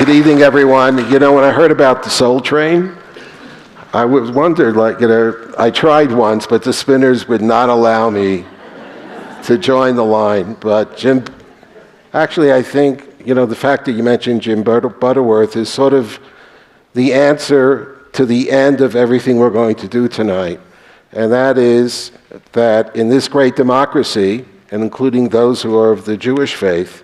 Good evening, everyone. You know, when I heard about the Soul Train, I wondered, I tried once, but the spinners would not allow me to join the line. But Jim, actually, I think, the fact that you mentioned Jim Butterworth is sort of the answer to the end of everything we're going to do tonight. And that is that in this great democracy, and including those who are of the Jewish faith,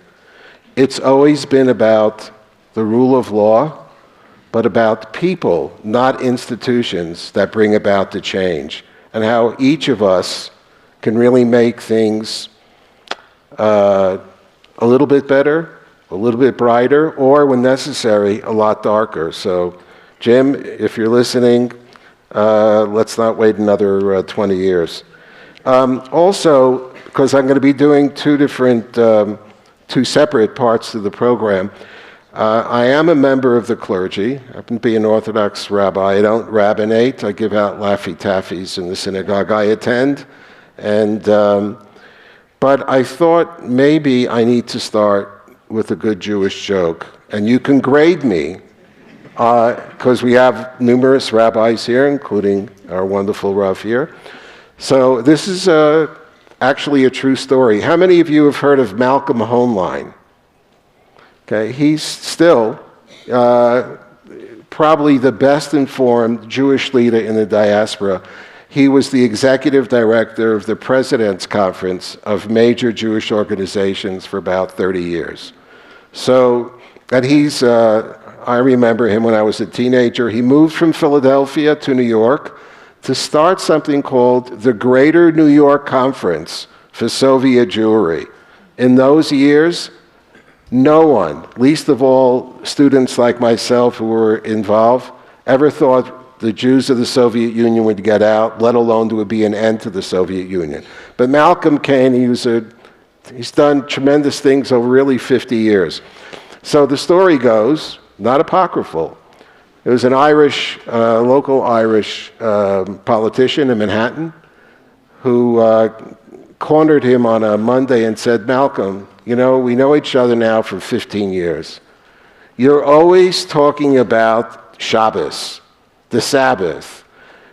it's always been about the rule of law, but about people, not institutions, that bring about the change, and how each of us can really make things a little bit better, a little bit brighter, or when necessary, a lot darker. So, Jim, if you're listening, let's not wait another 20 years. Also, because I'm going to be doing two separate parts to the program, I am a member of the clergy. I happen to be an Orthodox rabbi. I don't rabbinate. I give out Laffy Taffies in the synagogue I attend. But I thought maybe I need to start with a good Jewish joke. And you can grade me, because we have numerous rabbis here, including our wonderful Rav here. So this is actually a true story. How many of you have heard of Malcolm Hoenlein? Okay, he's still probably the best informed Jewish leader in the diaspora. He was the executive director of the President's Conference of major Jewish organizations for about 30 years. So, and I remember him when I was a teenager. He moved from Philadelphia to New York to start something called the Greater New York Conference for Soviet Jewry. In those years, no one, least of all students like myself who were involved, ever thought the Jews of the Soviet Union would get out, let alone there would be an end to the Soviet Union. But Malcolm came, he's done tremendous things over really 50 years. So the story goes, not apocryphal, it was an local Irish politician in Manhattan who cornered him on a Monday and said, "Malcolm, we know each other now for 15 years. You're always talking about Shabbos, the Sabbath.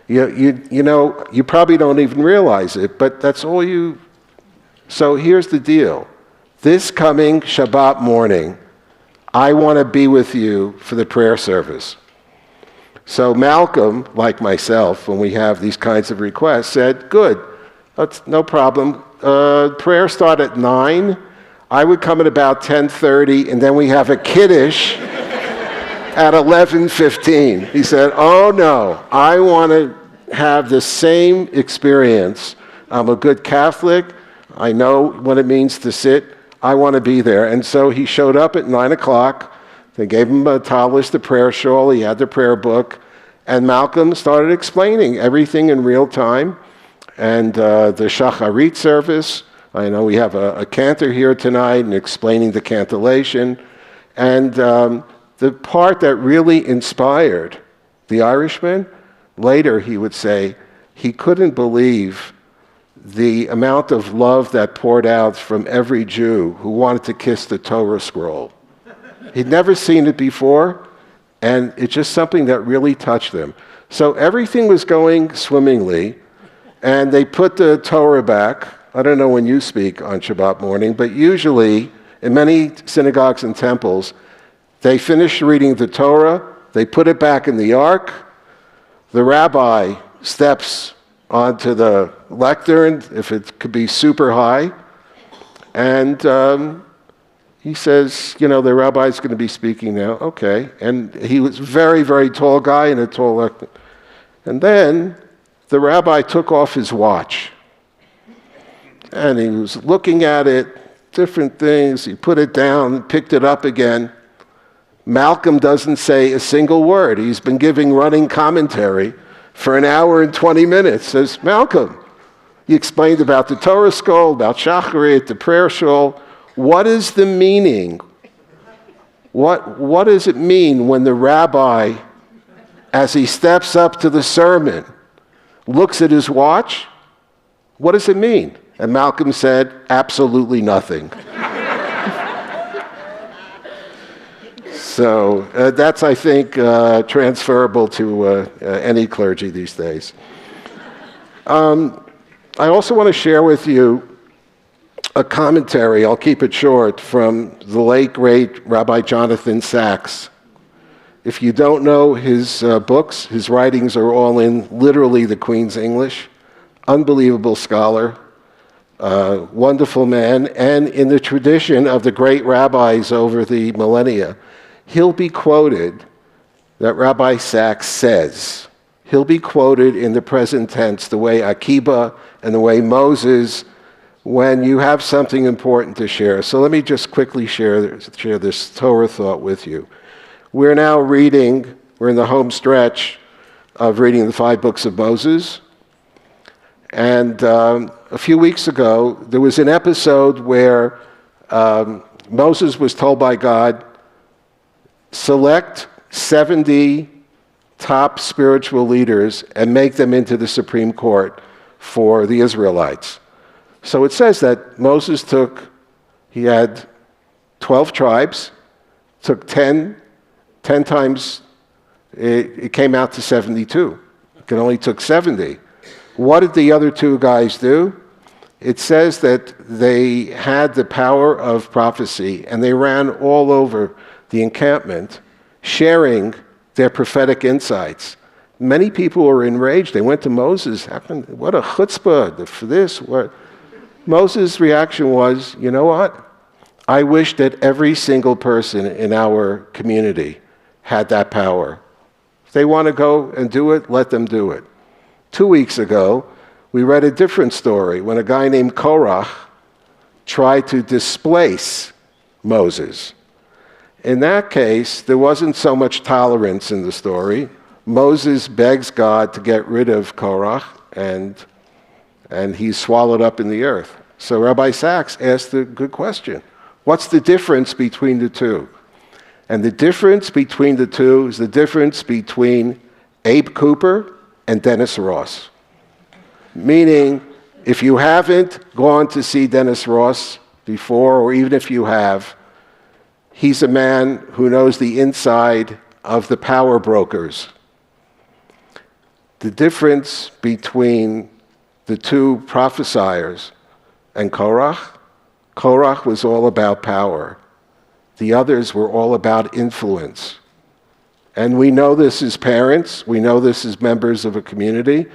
You probably don't even realize it, but that's all you..." So here's the deal. This coming Shabbat morning, I want to be with you for the prayer service. So Malcolm, like myself, when we have these kinds of requests, said, "Good, that's no problem. Prayer start at 9. I would come at about 10:30, and then we have a kiddush at 11:15. He said, "Oh no, I want to have the same experience. I'm a good Catholic. I know what it means to sit. I want to be there." And so he showed up at 9 o'clock. They gave him a tireless, the prayer shawl. He had the prayer book. And Malcolm started explaining everything in real time. And the Shacharit service, I know we have a cantor here tonight and explaining the cantillation. And the part that really inspired the Irishman, later he would say he couldn't believe the amount of love that poured out from every Jew who wanted to kiss the Torah scroll. He'd never seen it before, and it's just something that really touched him. So everything was going swimmingly, and they put the Torah back. I don't know when you speak on Shabbat morning, but usually in many synagogues and temples, they finish reading the Torah, they put it back in the ark, the rabbi steps onto the lectern, if it could be super high, and he says, the rabbi's going to be speaking now. Okay. And he was a very, very tall guy in a tall lectern. And then the rabbi took off his watch. And he was looking at it, different things. He put it down, picked it up again. Malcolm doesn't say a single word. He's been giving running commentary for an hour and 20 minutes. Says, "Malcolm, you explained about the Torah scroll, about Shacharit, the prayer shawl. What is the meaning? What does it mean when the rabbi, as he steps up to the sermon, looks at his watch? What does it mean?" And Malcolm said, "Absolutely nothing." So that's, I think, transferable to any clergy these days. I also want to share with you a commentary, I'll keep it short, from the late, great Rabbi Jonathan Sacks. If you don't know his books, his writings are all in literally the Queen's English. Unbelievable scholar, wonderful man, and in the tradition of the great rabbis over the millennia, he'll be quoted that Rabbi Sacks says. He'll be quoted in the present tense, the way Akiba and the way Moses, when you have something important to share. So let me just quickly share this Torah thought with you. We're now reading, we're in the home stretch of reading the 5 books of Moses. And a few weeks ago, there was an episode where Moses was told by God, select 70 top spiritual leaders and make them into the Supreme Court for the Israelites. So it says that Moses he had 12 tribes, took 10 times, it came out to 72. It only took 70. What did the other 2 guys do? It says that they had the power of prophecy and they ran all over the encampment sharing their prophetic insights. Many people were enraged. They went to Moses. What a chutzpah for this. Moses' reaction was, you know what? I wish that every single person in our community had that power. If they want to go and do it, let them do it. 2 weeks ago, we read a different story when a guy named Korach tried to displace Moses. In that case, there wasn't so much tolerance in the story. Moses begs God to get rid of Korach, and he's swallowed up in the earth. So Rabbi Sacks asked a good question. What's the difference between the 2? And the difference between the 2 is the difference between Abe Cooper and Dennis Ross. Meaning, if you haven't gone to see Dennis Ross before, or even if you have, he's a man who knows the inside of the power brokers. The difference between the 2 prophesiers and Korach was all about power. The others were all about influence. And we know this as parents, we know this as members of a community,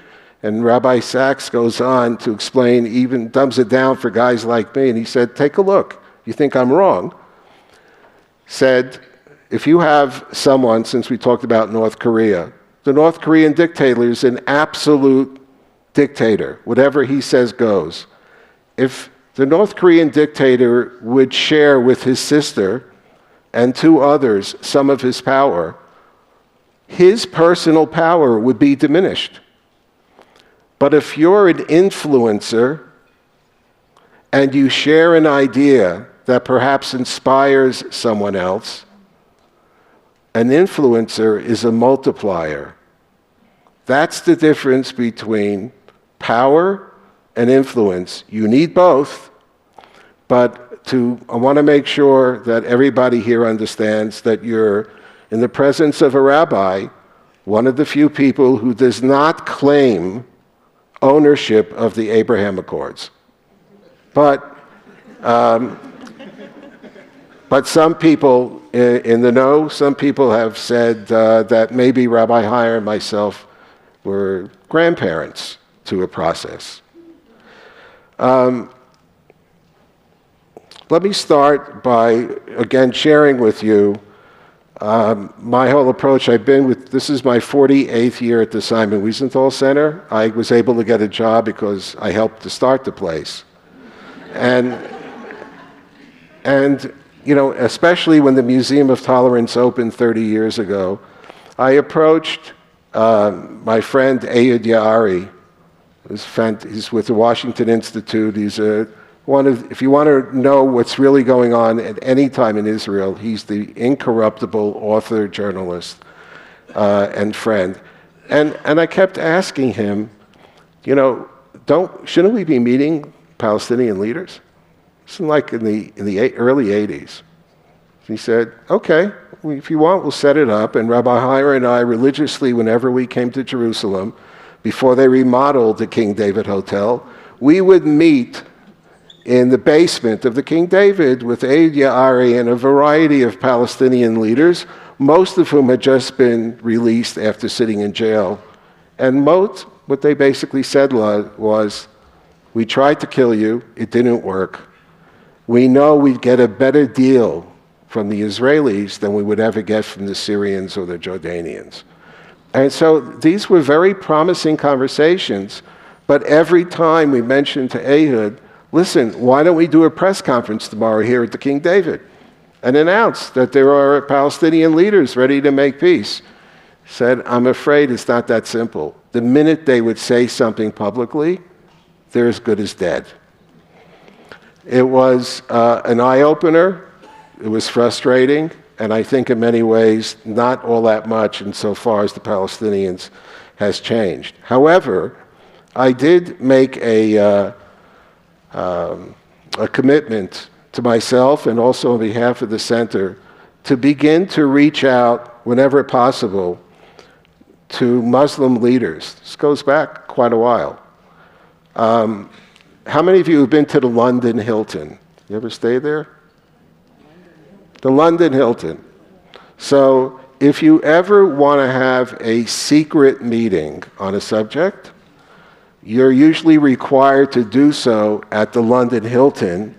and Rabbi Sacks goes on to explain, even dumbs it down for guys like me, and he said, take a look. You think I'm wrong? Said, if you have someone, since we talked about North Korea, the North Korean dictator is an absolute dictator. Whatever he says goes. If the North Korean dictator would share with his sister and 2 others some of his power, his personal power would be diminished. But if you're an influencer and you share an idea that perhaps inspires someone else, an influencer is a multiplier. That's the difference between power and influence. You need both, but I want to make sure that everybody here understands that you're in the presence of a rabbi, one of the few people who does not claim ownership of the Abraham Accords. But some people in the know, some people have said that maybe Rabbi Heyer and myself were grandparents to a process. Let me start by, again, sharing with you my whole approach. This is my 48th year at the Simon Wiesenthal Center. I was able to get a job because I helped to start the place. And you know, especially when the Museum of Tolerance opened 30 years ago, I approached my friend Ayud Yaari. He's with the Washington Institute. He's if you want to know what's really going on at any time in Israel, he's the incorruptible author, journalist, and friend. And I kept asking him, you know, shouldn't we be meeting Palestinian leaders? It's like in the early 80s. He said, okay, if you want, we'll set it up. And Rabbi Hira and I religiously, whenever we came to Jerusalem, before they remodeled the King David Hotel, we would meet in the basement of the King David with Eid Ya'ari and a variety of Palestinian leaders, most of whom had just been released after sitting in jail. And what they basically said was, we tried to kill you, it didn't work. We know we'd get a better deal from the Israelis than we would ever get from the Syrians or the Jordanians. And so these were very promising conversations, but every time we mentioned to Ehud, listen, why don't we do a press conference tomorrow here at the King David and announce that there are Palestinian leaders ready to make peace? He said, I'm afraid it's not that simple. The minute they would say something publicly, they're as good as dead. It was an eye-opener. It was frustrating, and I think in many ways not all that much insofar as the Palestinians has changed. However, I did make a commitment to myself and also on behalf of the center to begin to reach out whenever possible to Muslim leaders. This goes back quite a while. How many of you have been to the London Hilton? You ever stayed there? The London Hilton. So if you ever want to have a secret meeting on a subject, you're usually required to do so at the London Hilton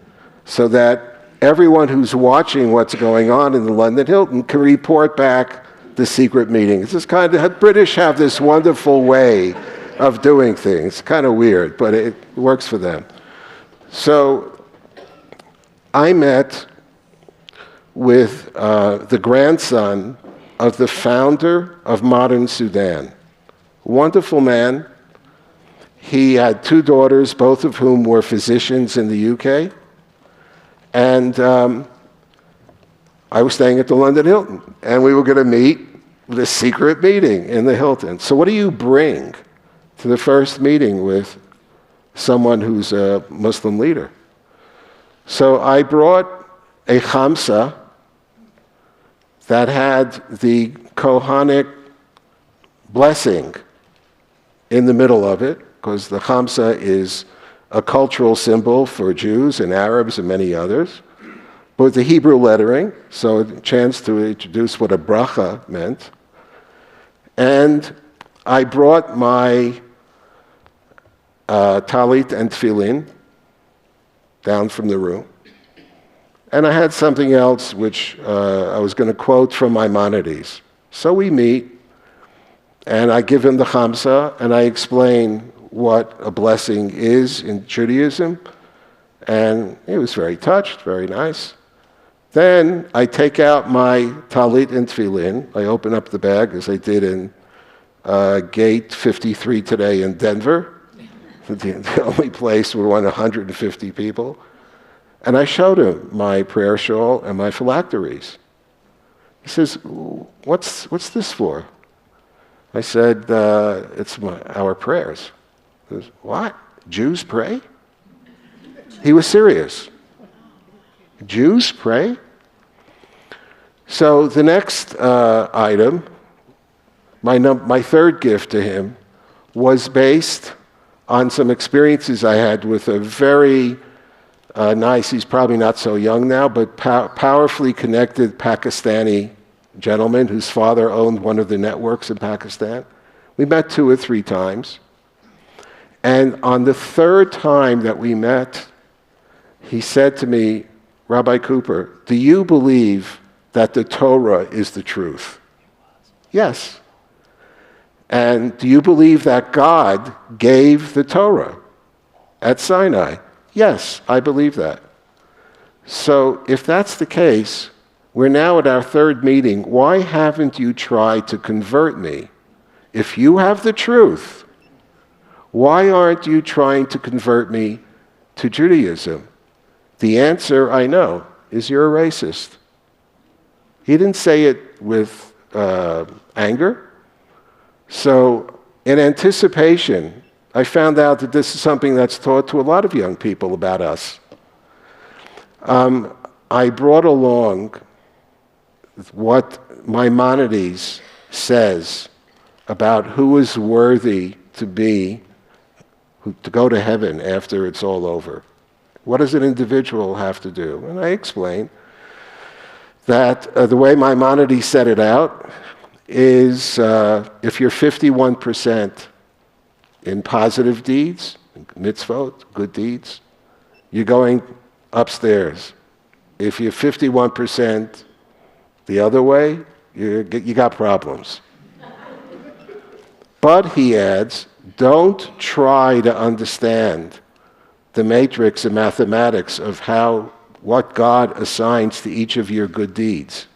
so that everyone who's watching what's going on in the London Hilton can report back the secret meetings. It's kind of, British have this wonderful way of doing things. Kind of weird, but it works for them. So I met with the grandson of the founder of modern Sudan. Wonderful man. He had 2 daughters, both of whom were physicians in the UK. And I was staying at the London Hilton, and we were going to meet with a secret meeting in the Hilton. So what do you bring to the first meeting with someone who's a Muslim leader? So I brought a khamsa that had the Kohanic blessing in the middle of it, because the khamsa is a cultural symbol for Jews and Arabs and many others, but with the Hebrew lettering, so a chance to introduce what a bracha meant. And I brought my talit and tefillin down from the room. And I had something else which I was going to quote from Maimonides. So we meet, and I give him the khamsa, and I explain what a blessing is in Judaism. And he was very touched, very nice. Then I take out my talit and tefillin. I open up the bag, as I did in Gate 53 today in Denver, the only place where 150 people. And I showed him my prayer shawl and my phylacteries. He says, what's this for? I said, it's our prayers. He goes, what? Jews pray? He was serious. Jews pray? So the next item, my third gift to him, was based on some experiences I had with a very nice, he's probably not so young now, but powerfully connected Pakistani gentleman whose father owned one of the networks in Pakistan. We met 2 or 3 times. And on the 3rd time that we met, he said to me, Rabbi Cooper, do you believe that the Torah is the truth? Yes. And do you believe that God gave the Torah at Sinai? Yes, I believe that. So if that's the case, we're now at our 3rd meeting. Why haven't you tried to convert me? If you have the truth, why aren't you trying to convert me to Judaism? The answer, I know, is you're a racist. He didn't say it with anger. So in anticipation, I found out that this is something that's taught to a lot of young people about us. I brought along what Maimonides says about who is worthy to go to heaven after it's all over. What does an individual have to do? And I explain that the way Maimonides set it out is if you're 51% in positive deeds, mitzvot, good deeds, you're going upstairs. If you're 51% the other way, you got problems. But, he adds, don't try to understand the matrix and mathematics of what God assigns to each of your good deeds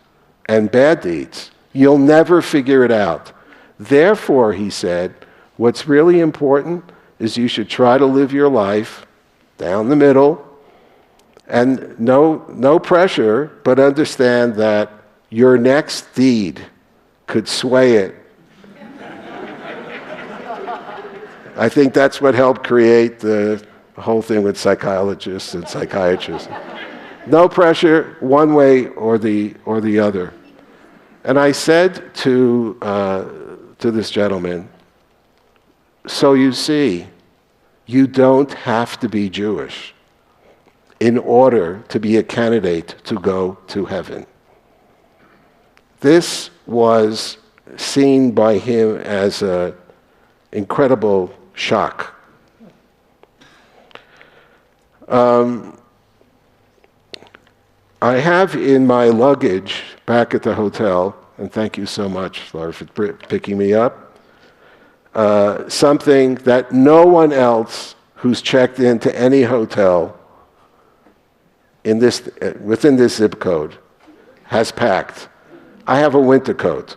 and bad deeds. You'll never figure it out. Therefore, he said, what's really important is you should try to live your life down the middle, and no pressure, but understand that your next deed could sway it. I think that's what helped create the whole thing with psychologists and psychiatrists. No pressure, one way or the other. And I said to this gentleman, so you see, you don't have to be Jewish in order to be a candidate to go to heaven. This was seen by him as an incredible shock. I have in my luggage back at the hotel, and thank you so much, Laura, for picking me up, something that no one else who's checked into any hotel within this zip code has packed. I have a winter coat.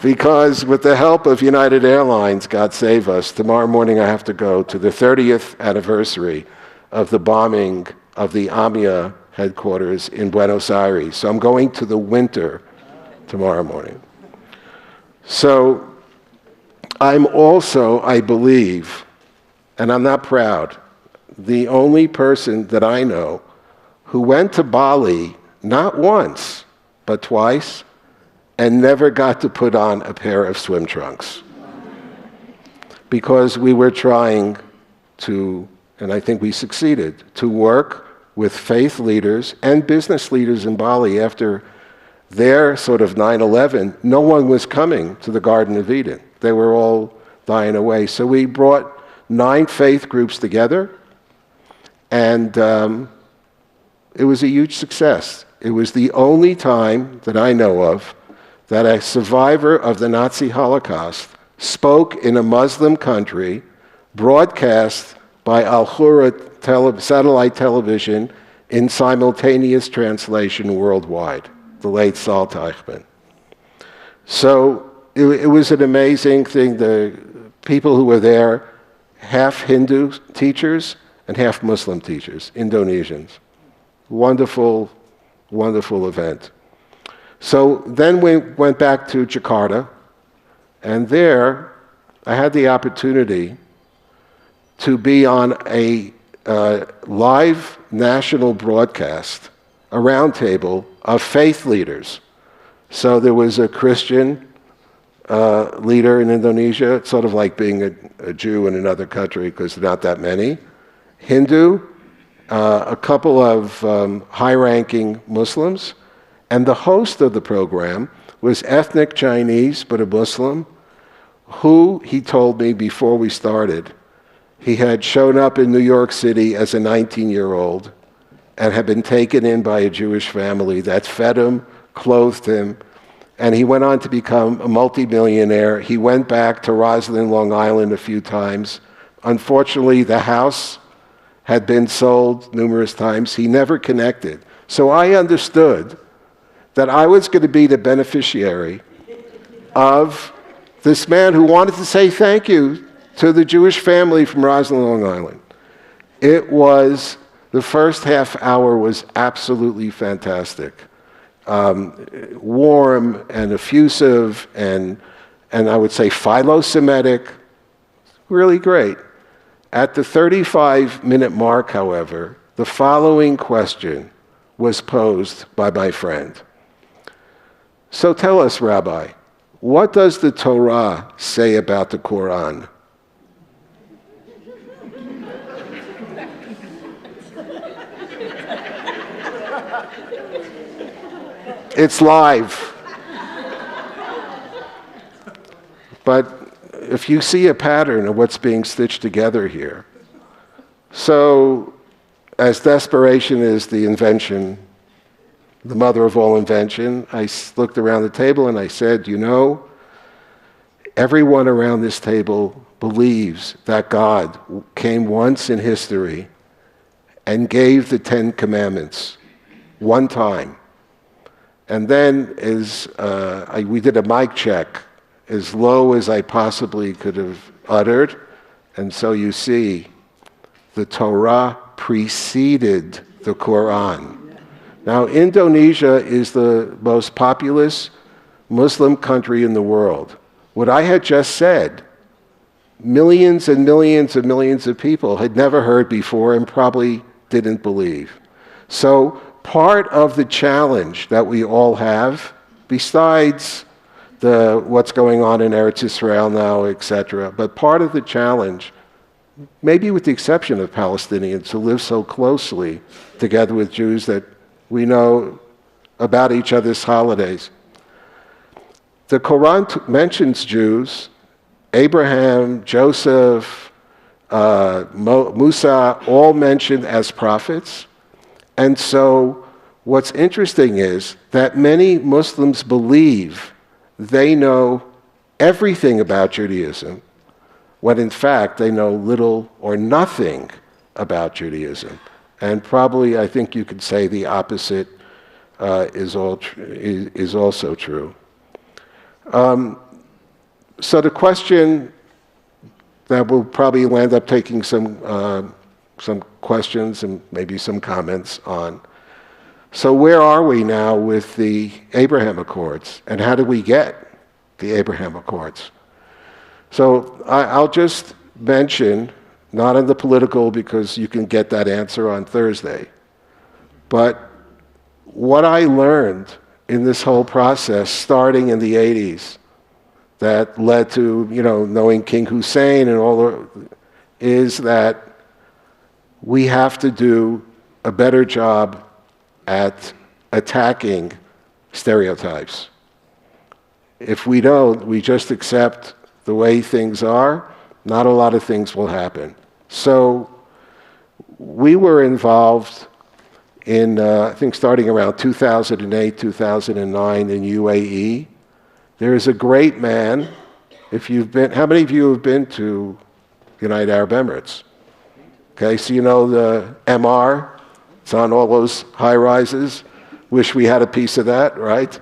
Because with the help of United Airlines, God save us, tomorrow morning I have to go to the 30th anniversary of the bombing of the AMIA headquarters in Buenos Aires. So I'm going to the winter tomorrow morning. So I'm also, I believe, and I'm not proud, the only person that I know who went to Bali not once, but twice, and never got to put on a pair of swim trunks. Because we were trying to, and I think we succeeded, to work with faith leaders and business leaders in Bali after their sort of 9/11. No one was coming to the Garden of Eden. They were all dying away. So we brought 9 faith groups together, and it was a huge success. It was the only time that I know of that a survivor of the Nazi Holocaust spoke in a Muslim country, broadcast by Al-Hura satellite television in simultaneous translation worldwide, the late Saul Teichmann. So it was an amazing thing. The people who were there, half Hindu teachers and half Muslim teachers, Indonesians. Wonderful, wonderful event. So then we went back to Jakarta, and there I had the opportunity to be on a live national broadcast, a roundtable of faith leaders. So there was a Christian leader in Indonesia. It's sort of like being a Jew in another country because there are not that many. Hindu, a couple of high-ranking Muslims, and the host of the program was ethnic Chinese, but a Muslim, who, he told me before we started, he had shown up in New York City as a 19-year-old and had been taken in by a Jewish family that fed him, clothed him, and he went on to become a multimillionaire. He went back to Roslyn, Long Island a few times. Unfortunately, the house had been sold numerous times. He never connected. So I understood that I was going to be the beneficiary of this man who wanted to say thank you to the Jewish family from Roslyn, Long Island. It was, the first half hour was absolutely fantastic. Warm and effusive and I would say philo-Semitic, really great. At the 35-minute mark, however, the following question was posed by my friend. So tell us, Rabbi, what does the Torah say about the Quran? It's live. But if you see a pattern of what's being stitched together here, so as desperation is the invention, the mother of all invention, I looked around the table and I said, you know, everyone around this table believes that God came once in history and gave the 10 Commandments one time. And then we did a mic check as low as I possibly could have uttered. And so you see, the Torah preceded the Quran. Now, Indonesia is the most populous Muslim country in the world. What I had just said, millions and millions and millions of people had never heard before and probably didn't believe. So part of the challenge that we all have, besides what's going on in Eretz Israel now, etc., but part of the challenge, maybe with the exception of Palestinians who live so closely together with Jews that we know about each other's holidays. The Quran mentions Jews, Abraham, Joseph, Musa, all mentioned as prophets. And so what's interesting is that many Muslims believe they know everything about Judaism, when in fact they know little or nothing about Judaism. And probably, I think you could say the opposite is also true. So the question that we'll probably land up taking some questions and maybe some comments on. So where are we now with the Abraham Accords, and how did we get the Abraham Accords? So I'll just mention, not in the political because you can get that answer on Thursday, but what I learned in this whole process starting in the 80s that led to, knowing King Hussein and all is that we have to do a better job at attacking stereotypes. If we don't, we just accept the way things are, not a lot of things will happen. So we were involved in, I think starting around 2008, 2009 in UAE. There is a great man, how many of you have been to United Arab Emirates? Okay, so you know the MR, it's on all those high rises. Wish we had a piece of that, right?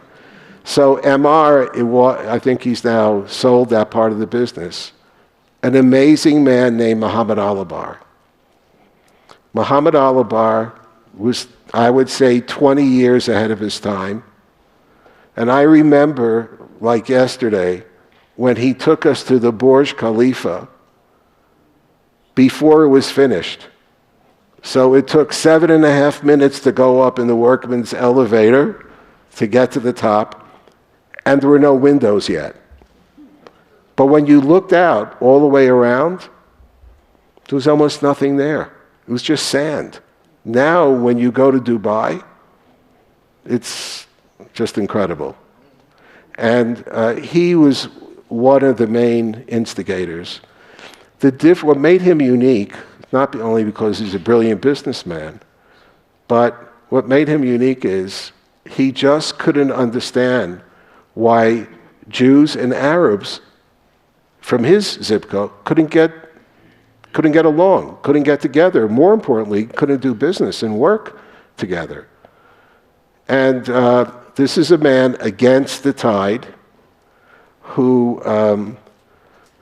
So MR, I think he's now sold that part of the business. An amazing man named Muhammad Alibar. Muhammad Alibar was, I would say, 20 years ahead of his time. And I remember, like yesterday, when he took us to the Burj Khalifa before it was finished. So it took 7.5 minutes to go up in the workman's elevator to get to the top, and there were no windows yet. But when you looked out all the way around, there was almost nothing there. It was just sand. Now, when you go to Dubai, it's just incredible. And he was one of the main instigators. What made him unique, not only because he's a brilliant businessman, but what made him unique is he just couldn't understand why Jews and Arabs from his zip code couldn't get along, couldn't get together. More importantly, couldn't do business and work together. And this is a man against the tide who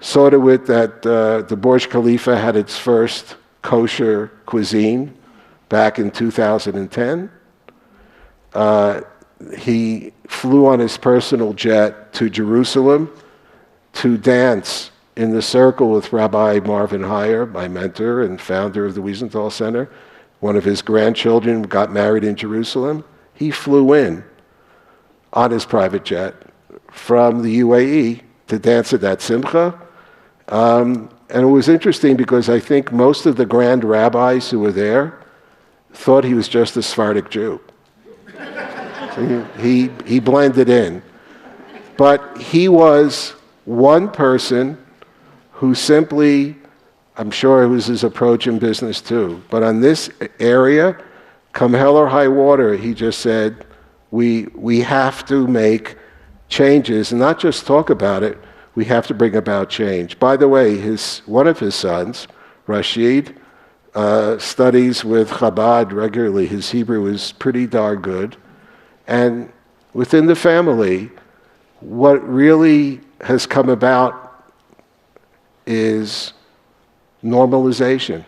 saw to it that the Burj Khalifa had its first kosher cuisine back in 2010. He flew on his personal jet to Jerusalem to dance in the circle with Rabbi Marvin Heyer, my mentor and founder of the Wiesenthal Center, one of his grandchildren got married in Jerusalem. He flew in on his private jet from the UAE to dance at that simcha. And it was interesting because I think most of the grand rabbis who were there thought he was just a Sephardic Jew. He blended in. But he was one person who simply, I'm sure it was his approach in business too, but on this area, come hell or high water, he just said, we have to make changes and not just talk about it, we have to bring about change. By the way, one of his sons, Rashid, studies with Chabad regularly. His Hebrew is pretty darn good. And within the family, what really has come about is normalization.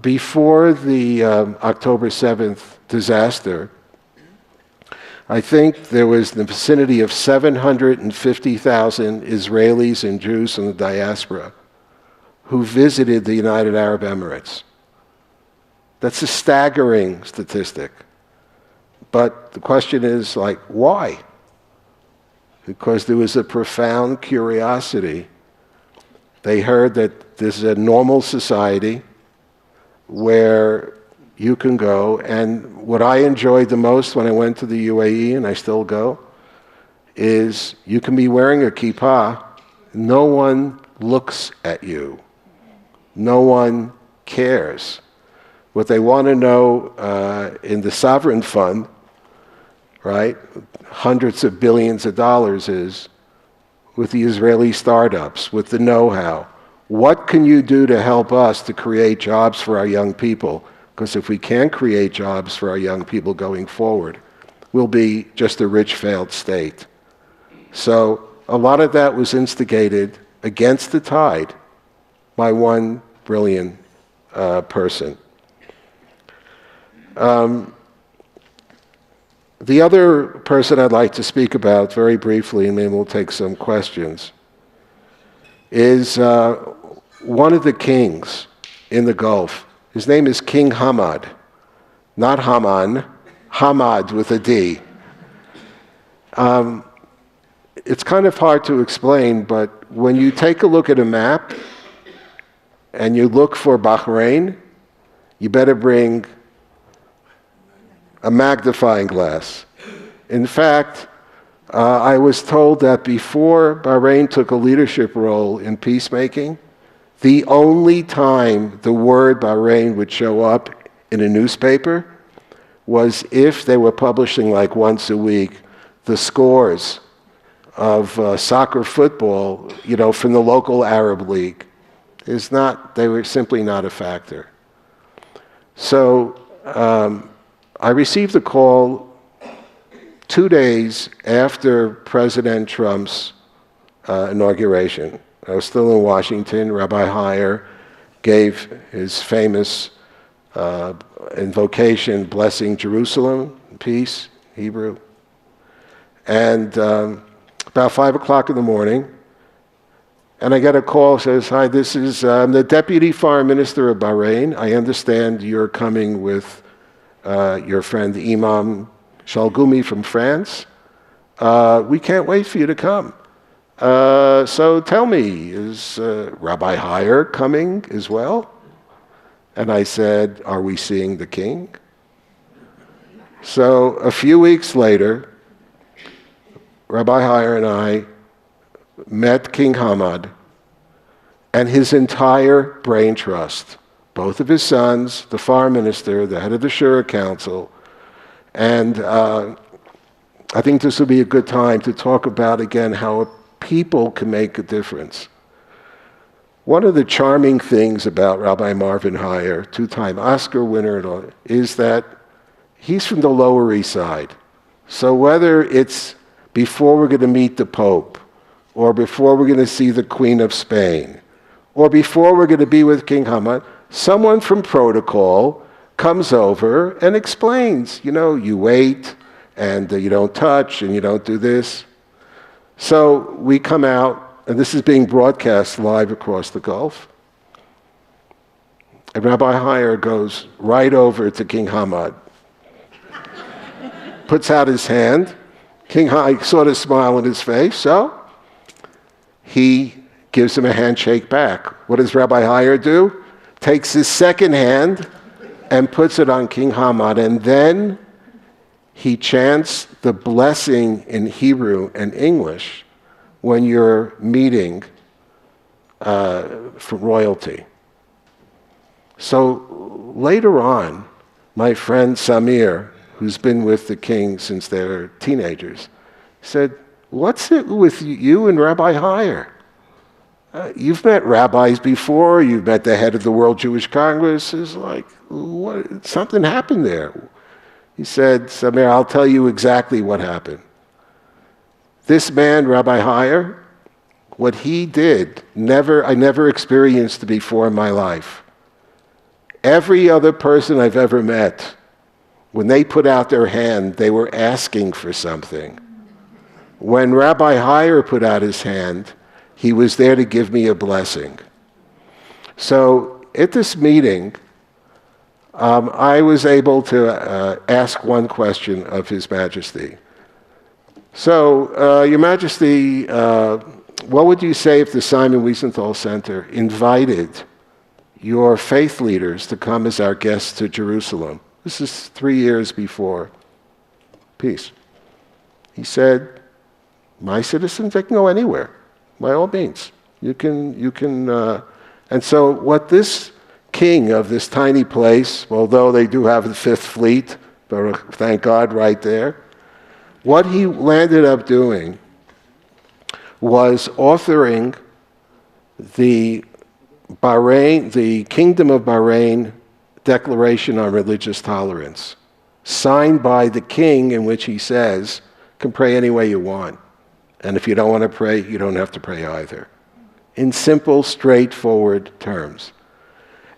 Before the October 7th disaster, I think there was in the vicinity of 750,000 Israelis and Jews from the diaspora who visited the United Arab Emirates. That's a staggering statistic. But the question is, why? Because there was a profound curiosity. They heard that this is a normal society where you can go, and what I enjoyed the most when I went to the UAE, and I still go, is you can be wearing a kippah, no one looks at you. No one cares. What they want to know in the sovereign fund, right, hundreds of billions of dollars is, with the Israeli startups, with the know-how, what can you do to help us to create jobs for our young people? Because if we can't create jobs for our young people going forward, we'll be just a rich, failed state. So a lot of that was instigated against the tide by one brilliant person. The other person I'd like to speak about very briefly, and maybe we'll take some questions, is one of the kings in the Gulf. His name is King Hamad, not Haman, Hamad with a D. It's kind of hard to explain, but when you take a look at a map and you look for Bahrain, you better bring a magnifying glass. In fact, I was told that before Bahrain took a leadership role in peacemaking, the only time the word Bahrain would show up in a newspaper was if they were publishing once a week the scores of soccer football, from the local Arab League. They were simply not a factor. So I received a call 2 days after President Trump's inauguration. I was still in Washington. Rabbi Heyer gave his famous invocation, blessing Jerusalem, peace, Hebrew. And about 5 o'clock in the morning, and I get a call, says, "Hi, this is the Deputy Foreign Minister of Bahrain. I understand you're coming with your friend Imam Shalgumi from France. We can't wait for you to come. So tell me, is Rabbi Heyer coming as well?" And I said, "Are we seeing the king?" So a few weeks later, Rabbi Heyer and I met King Hamad and his entire brain trust, both of his sons, the foreign minister, the head of the Shura Council, and I think this will be a good time to talk about, again, how people can make a difference. One of the charming things about Rabbi Marvin Heyer, two-time Oscar winner, is that he's from the Lower East Side. So whether it's before we're going to meet the Pope, or before we're going to see the Queen of Spain, or before we're going to be with King Hamad, someone from protocol comes over and explains, you wait, and you don't touch, and you don't do this. So we come out, and this is being broadcast live across the Gulf. And Rabbi Heyer goes right over to King Hamad, puts out his hand. King Heyer sort of smile on his face, so he gives him a handshake back. What does Rabbi Heyer do? Takes his second hand and puts it on King Hamad, and then he chants the blessing in Hebrew and English when you're meeting for royalty. So later on, my friend Samir, who's been with the king since they were teenagers, said, "What's it with you and Rabbi Heyer? You've met rabbis before, you've met the head of the World Jewish Congress. It's like, what? Something happened there." He said, "Samir, I'll tell you exactly what happened. This man, Rabbi Heyer, what he did, I never experienced before in my life. Every other person I've ever met, when they put out their hand, they were asking for something. When Rabbi Heyer put out his hand, he was there to give me a blessing." So at this meeting, I was able to ask one question of His Majesty. "So, Your Majesty, what would you say if the Simon Wiesenthal Center invited your faith leaders to come as our guests to Jerusalem?" This is 3 years before peace. He said, "My citizens, they can go anywhere, by all means. You can. And so what this king of this tiny place, although they do have the Fifth Fleet, but thank God right there, what he landed up doing was authoring the Kingdom of Bahrain Declaration on Religious Tolerance, signed by the king, in which he says, can pray any way you want. And if you don't want to pray, you don't have to pray either. In simple, straightforward terms.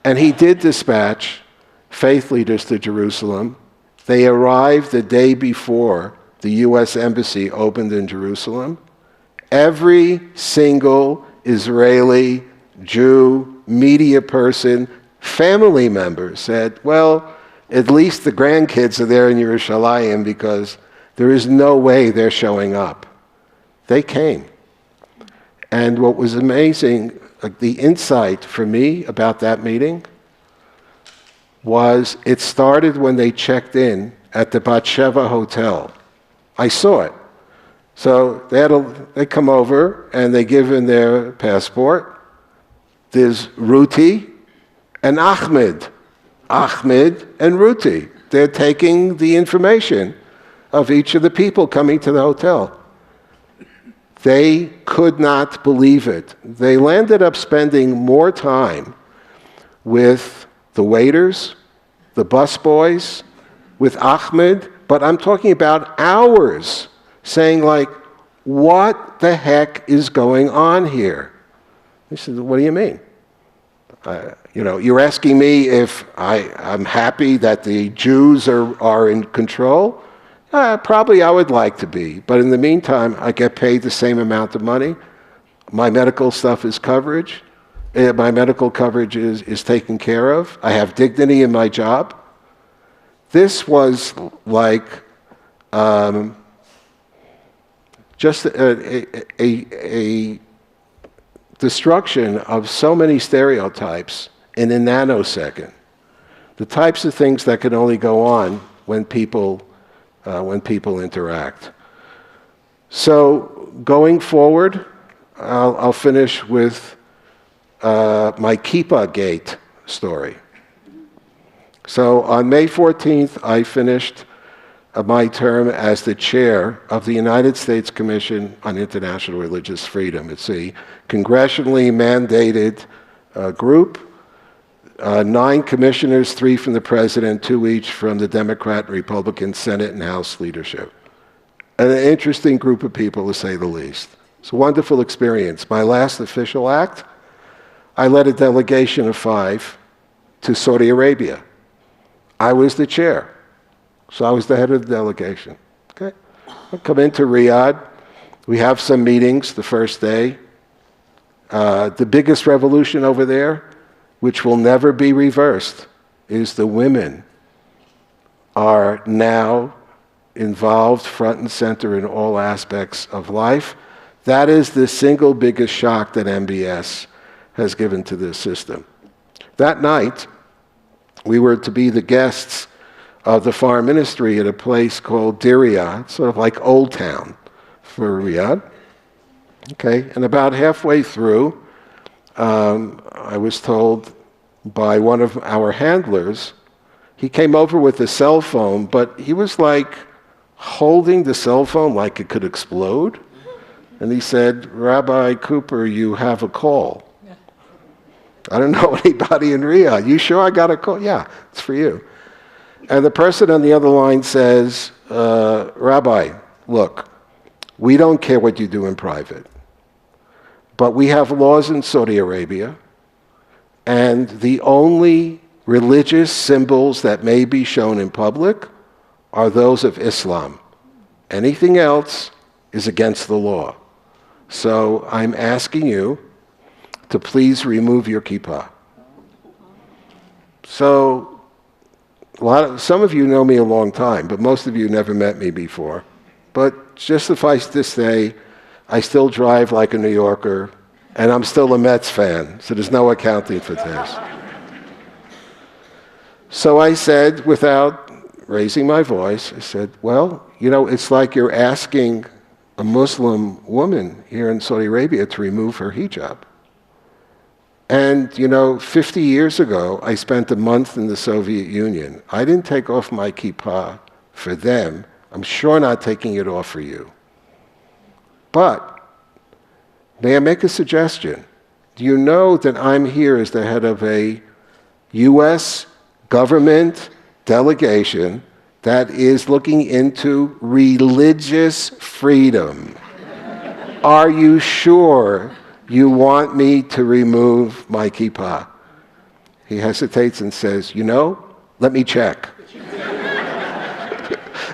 And he did dispatch faith leaders to Jerusalem. They arrived the day before the U.S. Embassy opened in Jerusalem. Every single Israeli, Jew, media person, family member said, well, at least the grandkids are there in Yerushalayim because there is no way they're showing up. They came. And what was amazing, the insight for me about that meeting was it started when they checked in at the Bat Sheva Hotel. I saw it. So they come over and they give in their passport. There's Ruti and Ahmed. Ahmed and Ruti. They're taking the information of each of the people coming to the hotel. They could not believe it. They landed up spending more time with the waiters, the busboys, with Ahmed, but I'm talking about hours, saying like, what the heck is going on here? He said, what do you mean? You're asking me if I'm happy that the Jews are in control? Probably I would like to be, but in the meantime, I get paid the same amount of money. My medical stuff is coverage. My medical coverage is taken care of. I have dignity in my job. This was like just a destruction of so many stereotypes in a nanosecond. The types of things that can only go on when people interact. So going forward, I'll finish with my Kippah Gate story. So on May 14th, I finished my term as the chair of the United States Commission on International Religious Freedom. It's a congressionally mandated group. 9 commissioners, 3 from the president, 2 each from the Democrat and Republican Senate and House leadership. An interesting group of people, to say the least. It's a wonderful experience. My last official act, I led a delegation of 5 to Saudi Arabia. I was the chair, so I was the head of the delegation. Okay, I come into Riyadh. We have some meetings the first day. The biggest revolution over there which will never be reversed, is the women are now involved front and center in all aspects of life. That is the single biggest shock that MBS has given to this system. That night, we were to be the guests of the foreign ministry at a place called Diriyah, sort of like Old Town for Riyadh. Okay, and about halfway through, I was told by one of our handlers, he came over with a cell phone, but he was like holding the cell phone like it could explode. And he said, "Rabbi Cooper, you have a call." I don't know anybody in Riyadh. You sure I got a call? Yeah, it's for you. And the person on the other line says, "Rabbi, look, we don't care what you do in private, but we have laws in Saudi Arabia, and the only religious symbols that may be shown in public are those of Islam. Anything else is against the law. So I'm asking you to please remove your kippah." So some of you know me a long time, but most of you never met me before. But just suffice to say, I still drive like a New Yorker, and I'm still a Mets fan, so there's no accounting for this. So I said, without raising my voice, I said, "Well, it's like you're asking a Muslim woman here in Saudi Arabia to remove her hijab. And, 50 years ago, I spent a month in the Soviet Union. I didn't take off my kippah for them. I'm sure not taking it off for you. But, may I make a suggestion? Do you know that I'm here as the head of a U.S. government delegation that is looking into religious freedom? Are you sure you want me to remove my kippah?" He hesitates and says, "Let me check."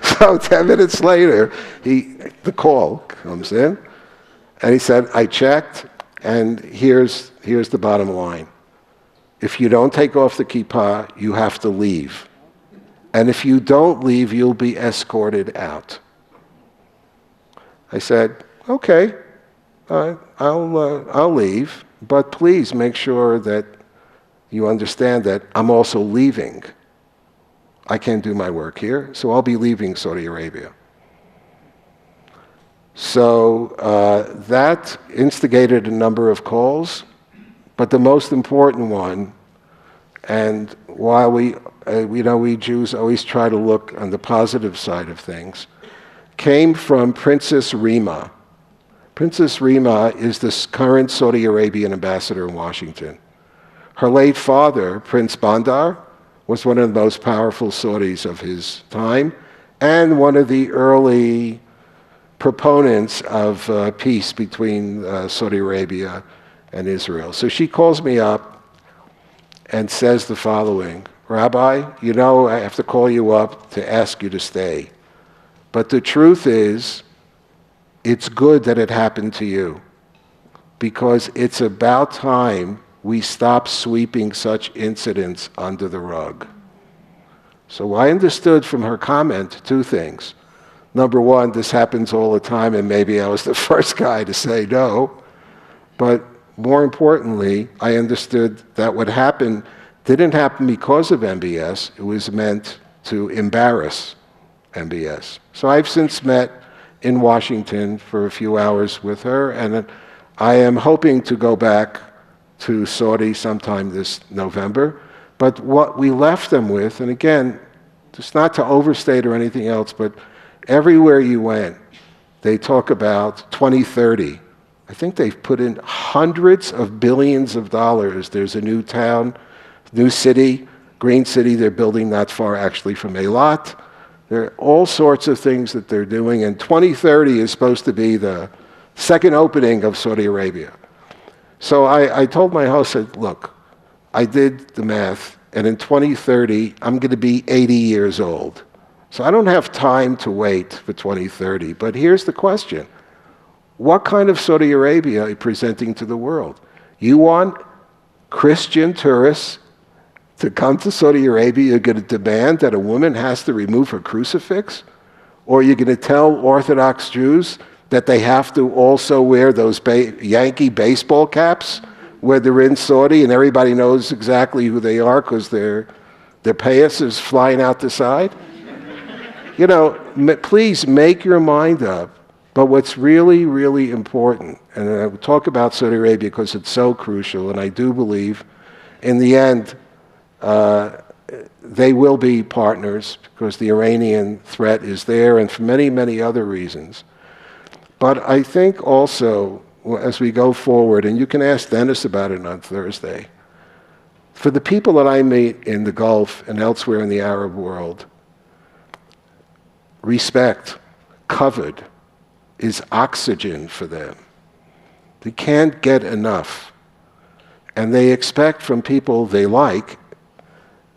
So 10 minutes later, the call comes in, and he said, "I checked, and here's the bottom line. If you don't take off the kippah, you have to leave. And if you don't leave, you'll be escorted out." I said, "Okay, I'll leave, but please make sure that you understand that I'm also leaving. I can't do my work here, so I'll be leaving Saudi Arabia." So that instigated a number of calls, but the most important one, and while we Jews always try to look on the positive side of things, came from Princess Rima. Princess Rima is the current Saudi Arabian ambassador in Washington. Her late father, Prince Bandar, was one of the most powerful Saudis of his time and one of the early proponents of peace between Saudi Arabia and Israel. So she calls me up and says the following: "Rabbi, I have to call you up to ask you to stay. But the truth is, it's good that it happened to you, because it's about time we stop sweeping such incidents under the rug." So I understood from her comment two things. Number one, this happens all the time, and maybe I was the first guy to say no. But more importantly, I understood that what happened didn't happen because of MBS. It was meant to embarrass MBS. So I've since met in Washington for a few hours with her, and I am hoping to go back to Saudi sometime this November. But what we left them with, and again, just not to overstate or anything else, but everywhere you went, they talk about 2030. I think they've put in hundreds of billions of dollars. There's a new town, new city, green city they're building not far actually from Eilat. There are all sorts of things that they're doing, and 2030 is supposed to be the second opening of Saudi Arabia. So I told my host, I said, "Look, I did the math, and in 2030, I'm going to be 80 years old. So I don't have time to wait for 2030. But here's the question. What kind of Saudi Arabia are you presenting to the world? You want Christian tourists to come to Saudi Arabia, you're going to demand that a woman has to remove her crucifix? Or you're going to tell Orthodox Jews that they have to also wear those Yankee baseball caps where they're in Saudi and everybody knows exactly who they are because their payas is flying out the side? You know, please make your mind up. But what's really, really important, and I will talk about Saudi Arabia because it's so crucial, and I do believe in the end they will be partners because the Iranian threat is there and for many, many other reasons. But I think also, as we go forward, and you can ask Dennis about it on Thursday, for the people that I meet in the Gulf and elsewhere in the Arab world, respect, covered, is oxygen for them. They can't get enough. And they expect from people they like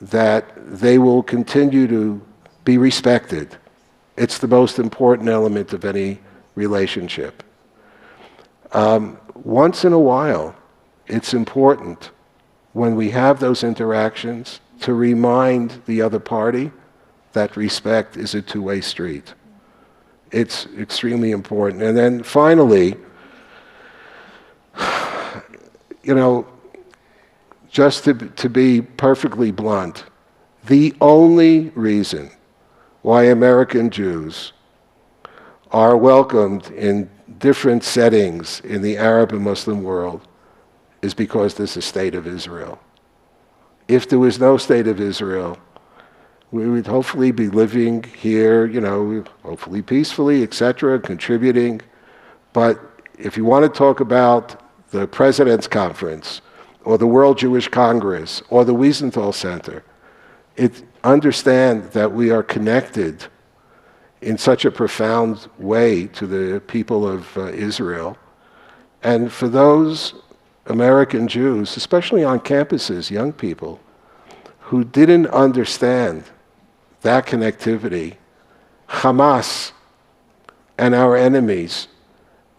that they will continue to be respected. It's the most important element of any relationship. Once in a while, it's important when we have those interactions to remind the other party that respect is a two-way street. It's extremely important. And then finally, you know, just to be perfectly blunt, the only reason why American Jews are welcomed in different settings in the Arab and Muslim world is because there's a state of Israel. If there was no state of Israel, we would hopefully be living here, you know, hopefully peacefully, etc., contributing. But if you want to talk about the President's Conference, or the World Jewish Congress, or the Wiesenthal Center, understand that we are connected in such a profound way to the people of Israel. And for those American Jews, especially on campuses, young people, who didn't understand that connectivity, Hamas and our enemies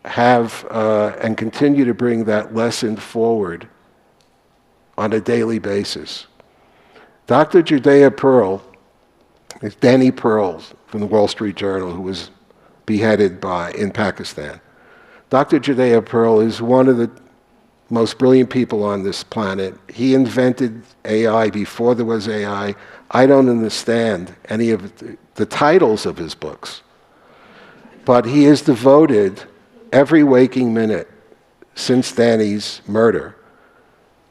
have and continue to bring that lesson forward on a daily basis. Dr. Judea Pearl, it's Danny Pearl from the Wall Street Journal, who was beheaded in Pakistan. Dr. Judea Pearl is one of the most brilliant people on this planet. He invented AI before there was AI. I don't understand any of the titles of his books, but he has devoted every waking minute since Danny's murder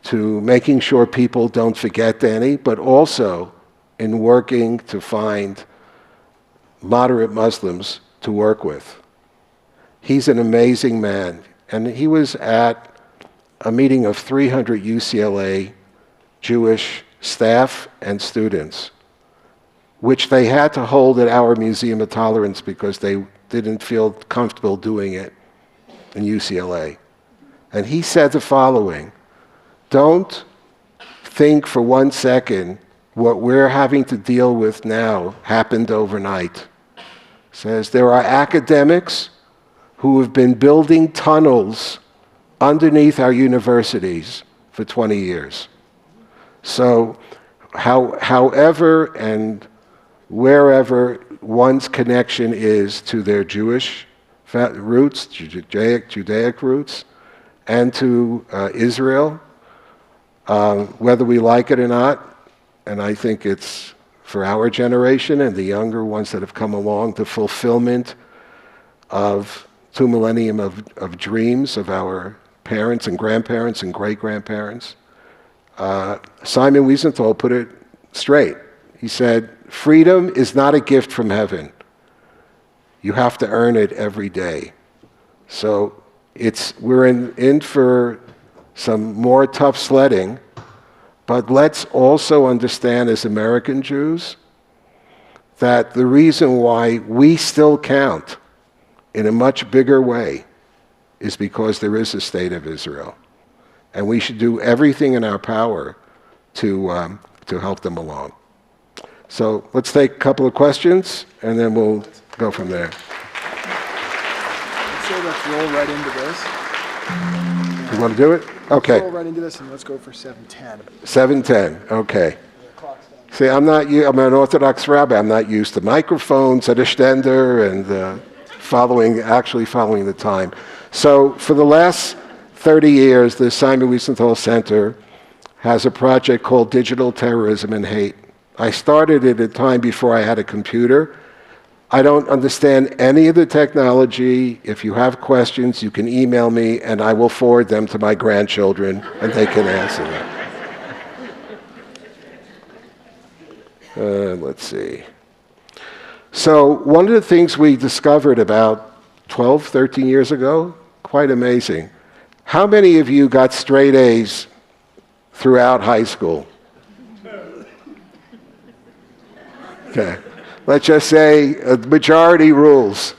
to making sure people don't forget Danny, but also in working to find moderate Muslims to work with. He's an amazing man, and he was at a meeting of 300 UCLA Jewish staff and students, which they had to hold at our Museum of Tolerance because they didn't feel comfortable doing it in UCLA. And he said the following: don't think for 1 second what we're having to deal with now happened overnight. Says there are academics who have been building tunnels underneath our universities for 20 years. So however and wherever one's connection is to their Jewish roots, Judaic roots, and to Israel, whether we like it or not, and I think it's for our generation and the younger ones that have come along, the fulfillment of 2 millennium of dreams of our parents and grandparents and great-grandparents. Simon Wiesenthal put it straight. He said, freedom is not a gift from heaven. You have to earn it every day. So we're in for some more tough sledding, but let's also understand as American Jews that the reason why we still count in a much bigger way is because there is a state of Israel. And we should do everything in our power to help them along. So let's take a couple of questions, and then we'll go from there. So let's roll right into this. You want to do it? Okay. Let's roll right into this and let's go for 7:10. 7:10. Okay. See, I'm an Orthodox rabbi. I'm not used to microphones at a stender and actually following the time. So for the last 30 years, the Simon Wiesenthal Center has a project called Digital Terrorism and Hate. I started at a time before I had a computer. I don't understand any of the technology. If you have questions, you can email me, and I will forward them to my grandchildren, and they can answer them. Let's see. So one of the things we discovered about 12, 13 years ago, quite amazing. How many of you got straight A's throughout high school? Okay. Let's just say majority rules.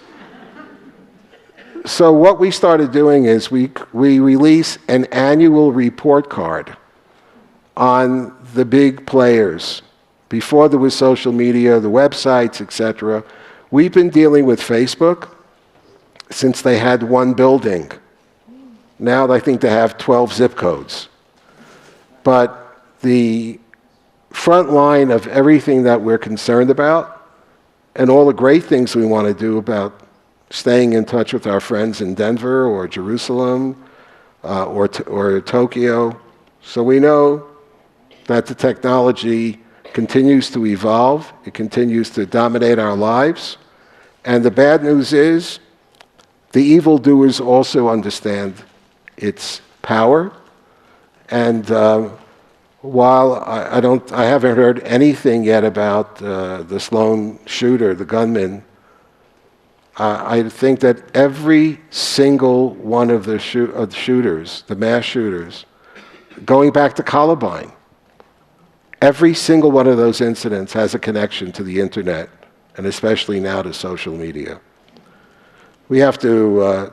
So what we started doing is we release an annual report card on the big players. Before there was social media, the websites, etc. We've been dealing with Facebook since they had one building. Now I think they have 12 zip codes. But the front line of everything that we're concerned about and all the great things we want to do about staying in touch with our friends in Denver or Jerusalem or Tokyo. So we know that the technology continues to evolve. It continues to dominate our lives. And the bad news is the evildoers also understand its power. And while I haven't heard anything yet about this lone shooter, the gunman, I think that every single one of the shooters, the mass shooters, going back to Columbine, every single one of those incidents has a connection to the internet, and especially now to social media. We have to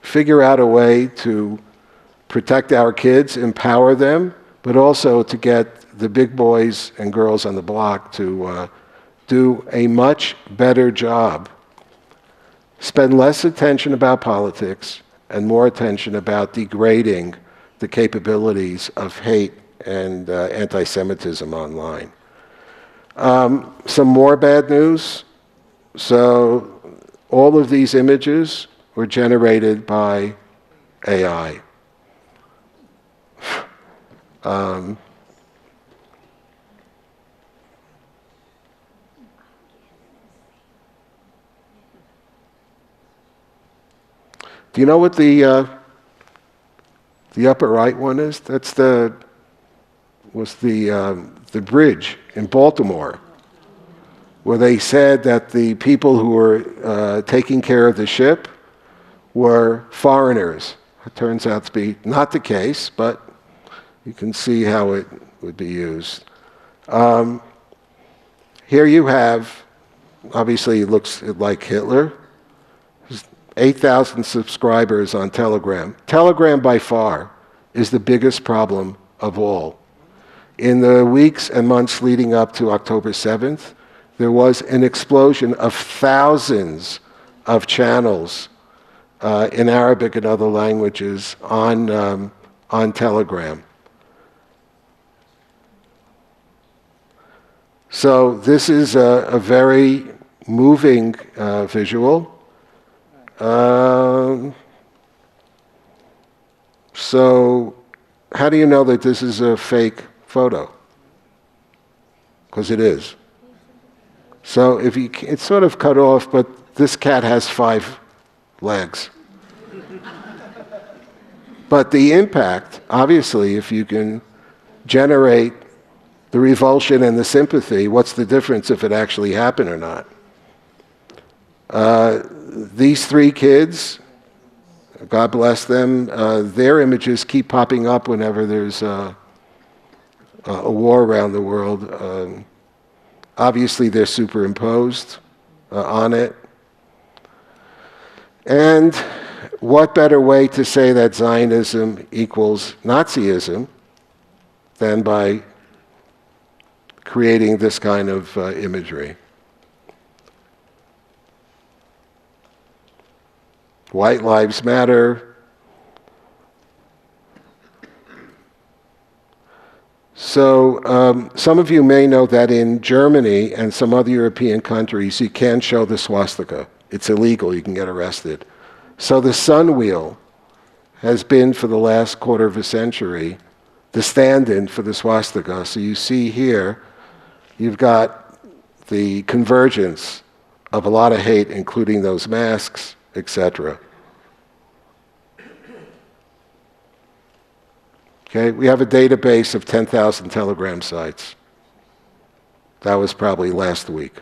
figure out a way to protect our kids, empower them, but also to get the big boys and girls on the block to do a much better job. Spend less attention about politics and more attention about degrading the capabilities of hate and anti-Semitism online. Some more bad news. So all of these images were generated by AI. Do you know what the upper right one is? That's the bridge in Baltimore, where they said that the people who were taking care of the ship were foreigners. It turns out to be not the case, but you can see how it would be used. Here you have, obviously it looks like Hitler. 8,000 subscribers on Telegram. Telegram by far is the biggest problem of all. In the weeks and months leading up to October 7th, there was an explosion of thousands of channels in Arabic and other languages on Telegram. So this is a very moving visual. So how do you know that this is a fake photo? Because it is. So it's sort of cut off, but this cat has 5 legs. But the impact, obviously, if you can generate the revulsion and the sympathy, what's the difference if it actually happened or not? These 3 kids, God bless them, their images keep popping up whenever there's a war around the world. Obviously, they're superimposed on it. And what better way to say that Zionism equals Nazism than by creating this kind of imagery? White Lives Matter. So some of you may know that in Germany and some other European countries, you can't show the swastika. It's illegal. You can get arrested. So the sun wheel has been for the last quarter of a century the stand-in for the swastika. So you see here, you've got the convergence of a lot of hate, including those masks, etc. Okay, we have a database of 10,000 Telegram sites. That was probably last week.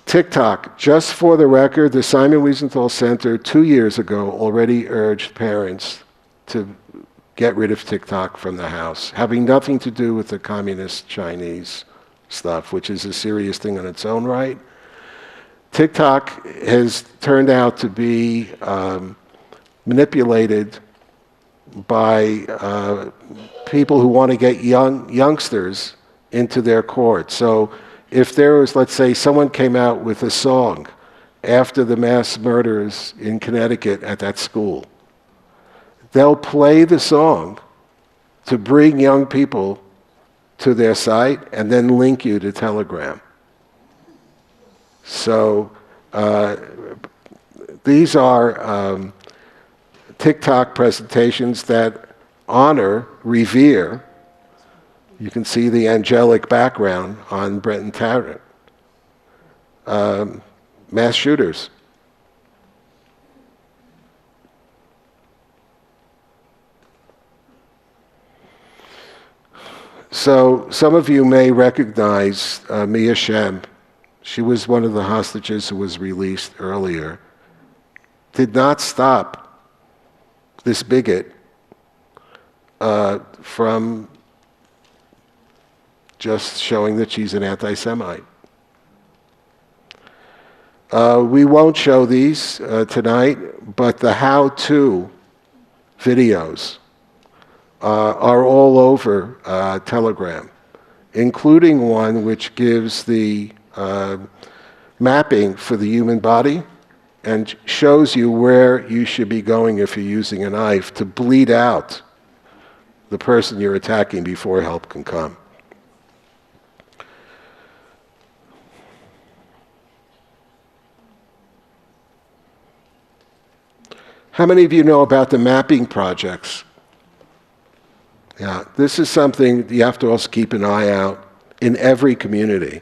TikTok, just for the record, the Simon Wiesenthal Center 2 years ago already urged parents to get rid of TikTok from the house, having nothing to do with the communist Chinese stuff, which is a serious thing in its own right. TikTok has turned out to be manipulated by people who want to get youngsters into their court. So if there was, let's say, someone came out with a song after the mass murders in Connecticut at that school, they'll play the song to bring young people to their site and then link you to Telegram. So these are TikTok presentations that honor, revere. You can see the angelic background on Brenton Tarrant. Mass shooters. So some of you may recognize Mia Shem. She was one of the hostages who was released earlier. Did not stop this bigot from just showing that she's an anti-Semite. We won't show these tonight, but the how-to videos are all over Telegram, including one which gives the mapping for the human body and shows you where you should be going if you're using a knife to bleed out the person you're attacking before help can come. How many of you know about the mapping projects? Yeah, this is something you have to also keep an eye out in every community.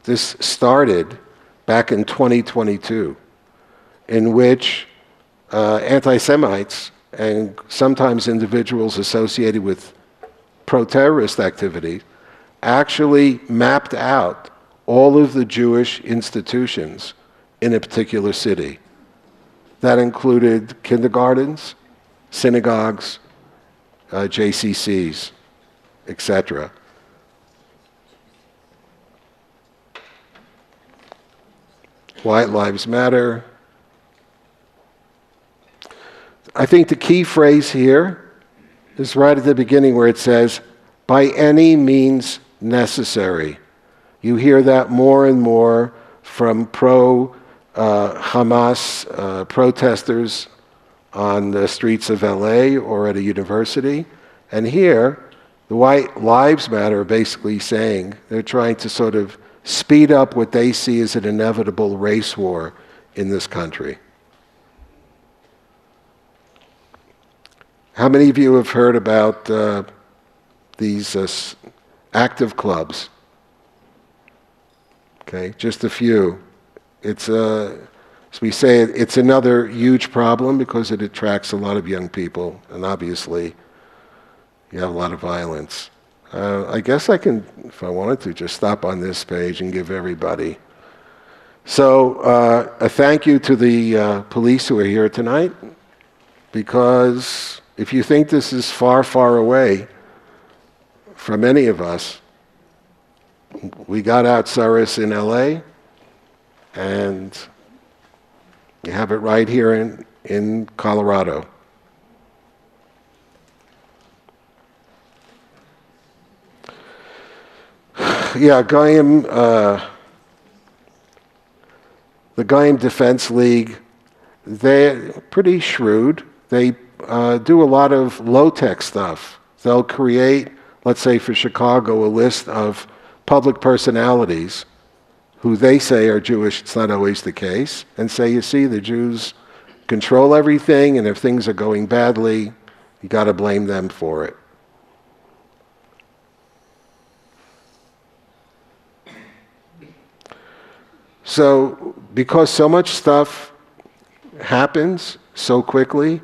This started back in 2022, in which anti-Semites and sometimes individuals associated with pro-terrorist activity actually mapped out all of the Jewish institutions in a particular city. That included kindergartens, synagogues, JCCs, etc. White Lives Matter. I think the key phrase here is right at the beginning where it says, by any means necessary. You hear that more and more from pro-Hamas protesters on the streets of LA or at a university. And here, the White Lives Matter are basically saying they're trying to sort of speed up what they see as an inevitable race war in this country. How many of you have heard about these active clubs? Okay, just a few. It's as we say, it's another huge problem because it attracts a lot of young people, and obviously you have a lot of violence. I guess I can, if I wanted to, just stop on this page and give everybody. So a thank you to the police who are here tonight, because if you think this is far, far away from any of us, we got out Saris in LA, and you have it right here in Colorado. Yeah, the Goyim Defense League they're pretty shrewd. They do a lot of low-tech stuff. They'll create, let's say for Chicago, a list of public personalities who they say are Jewish. It's not always the case. And say, you see, the Jews control everything, and if things are going badly, you got to blame them for it. So, because so much stuff happens so quickly,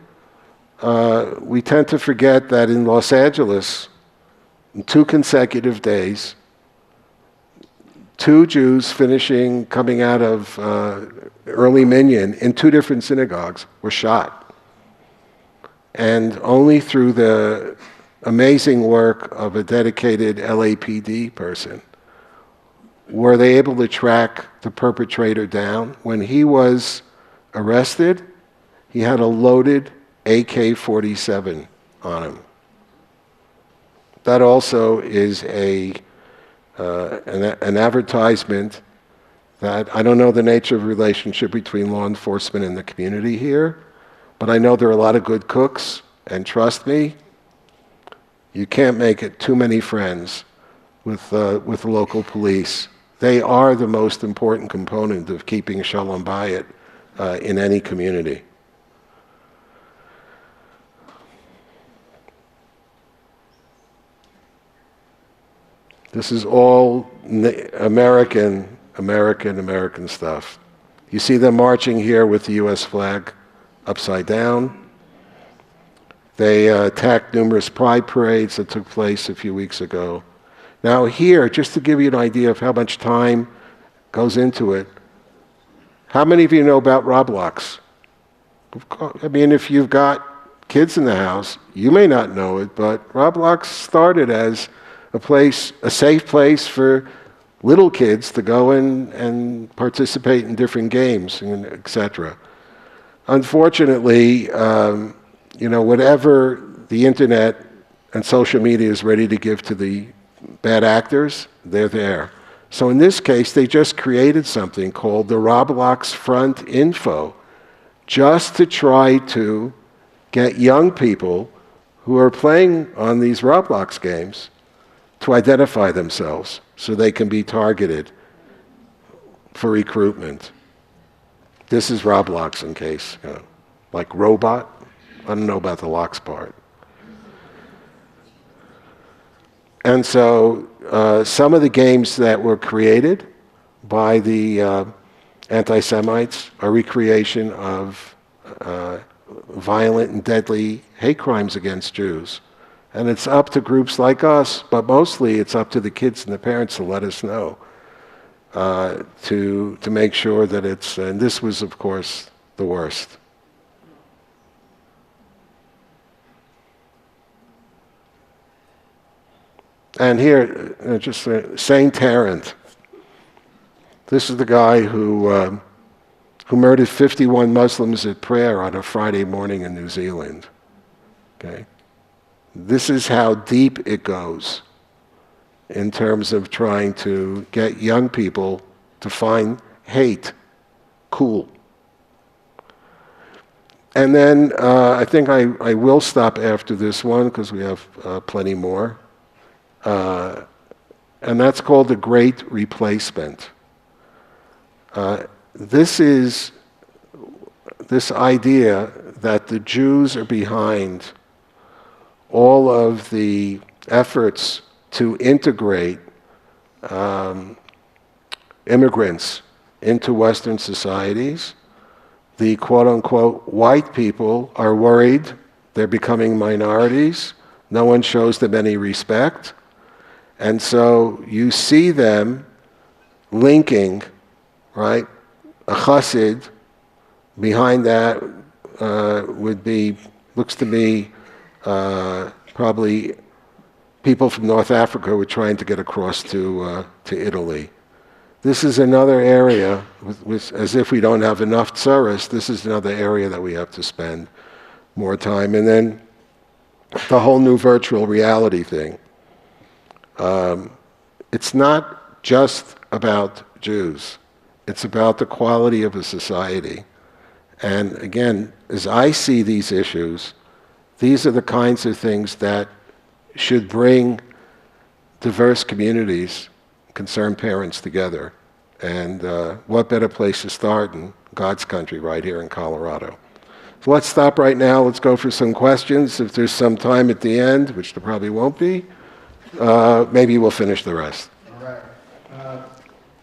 we tend to forget that in Los Angeles, in 2 consecutive days, 2 Jews coming out of early Minyan in 2 different synagogues were shot. And only through the amazing work of a dedicated LAPD person were they able to track the perpetrator down. When he was arrested, he had a loaded AK-47 on him. That also is an advertisement that I don't know the nature of the relationship between law enforcement and the community here, but I know there are a lot of good cooks, and trust me, you can't make it too many friends with the local police. They are the most important component of keeping Shalom Bayit in any community. This is all American stuff. You see them marching here with the U.S. flag upside down. They attacked numerous pride parades that took place a few weeks ago. Now here, just to give you an idea of how much time goes into it, how many of you know about Roblox? I mean, if you've got kids in the house, you may not know it, but Roblox started as a safe place for little kids to go in and participate in different games, etc. Unfortunately, whatever the internet and social media is ready to give to the bad actors, they're there. So in this case, they just created something called the Roblox Front Info, just to try to get young people who are playing on these Roblox games to identify themselves so they can be targeted for recruitment. This is Roblox in case, like robot. I don't know about the locks part. And so some of the games that were created by the anti-Semites are recreation of violent and deadly hate crimes against Jews. And it's up to groups like us, but mostly it's up to the kids and the parents to let us know, to make sure that it's, and this was, of course, the worst. And here, just Saint Tarrant. This is the guy who murdered 51 Muslims at prayer on a Friday morning in New Zealand. Okay? This is how deep it goes in terms of trying to get young people to find hate cool. And then I think I will stop after this one because we have plenty more. And that's called the Great Replacement. This is this idea that the Jews are behind all of the efforts to integrate immigrants into Western societies. The quote-unquote white people are worried they're becoming minorities. No one shows them any respect. And so you see them linking, right? A chassid, behind that looks to me, probably people from North Africa were trying to get across to Italy. This is another area, as if we don't have enough tsaros, this is another area that we have to spend more time. And then the whole new virtual reality thing. It's not just about Jews. It's about the quality of a society. And again, as I see these issues, these are the kinds of things that should bring diverse communities, concerned parents together. And what better place to start in God's country right here in Colorado. So let's stop right now. Let's go for some questions. If there's some time at the end, which there probably won't be, maybe we'll finish the rest. All right.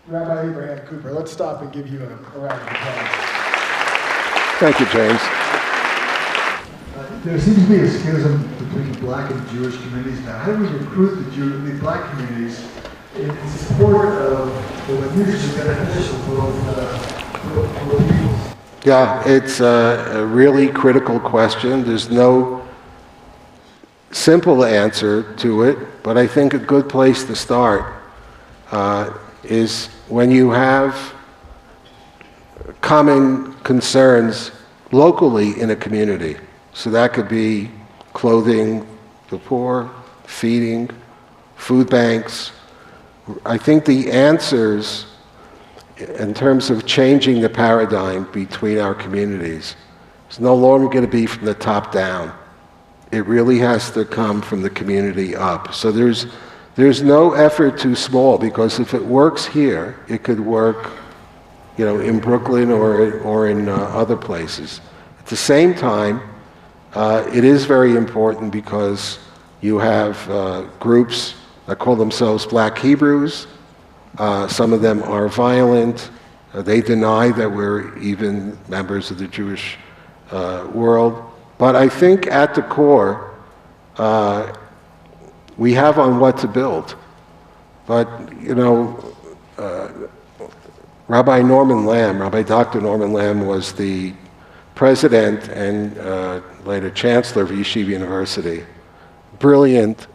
Rabbi Abraham Cooper, let's stop and give you a round of applause. Thank you, James. There seems to be a schism between black and Jewish communities now. How do we recruit the black communities in support of what is mutually beneficial for both peoples? Yeah, it's a really critical question. There's no simple answer to it, but I think a good place to start is when you have common concerns locally in a community. So that could be clothing the poor, feeding, food banks. I think the answers in terms of changing the paradigm between our communities is no longer going to be from the top down. It really has to come from the community up. So there's no effort too small, because if it works here, it could work, in Brooklyn or in other places. At the same time, it is very important because you have groups that call themselves Black Hebrews. Some of them are violent. They deny that we're even members of the Jewish world. But I think at the core, we have on what to build. But, Rabbi Dr. Norman Lamb was the president and later chancellor of Yeshiva University. Brilliant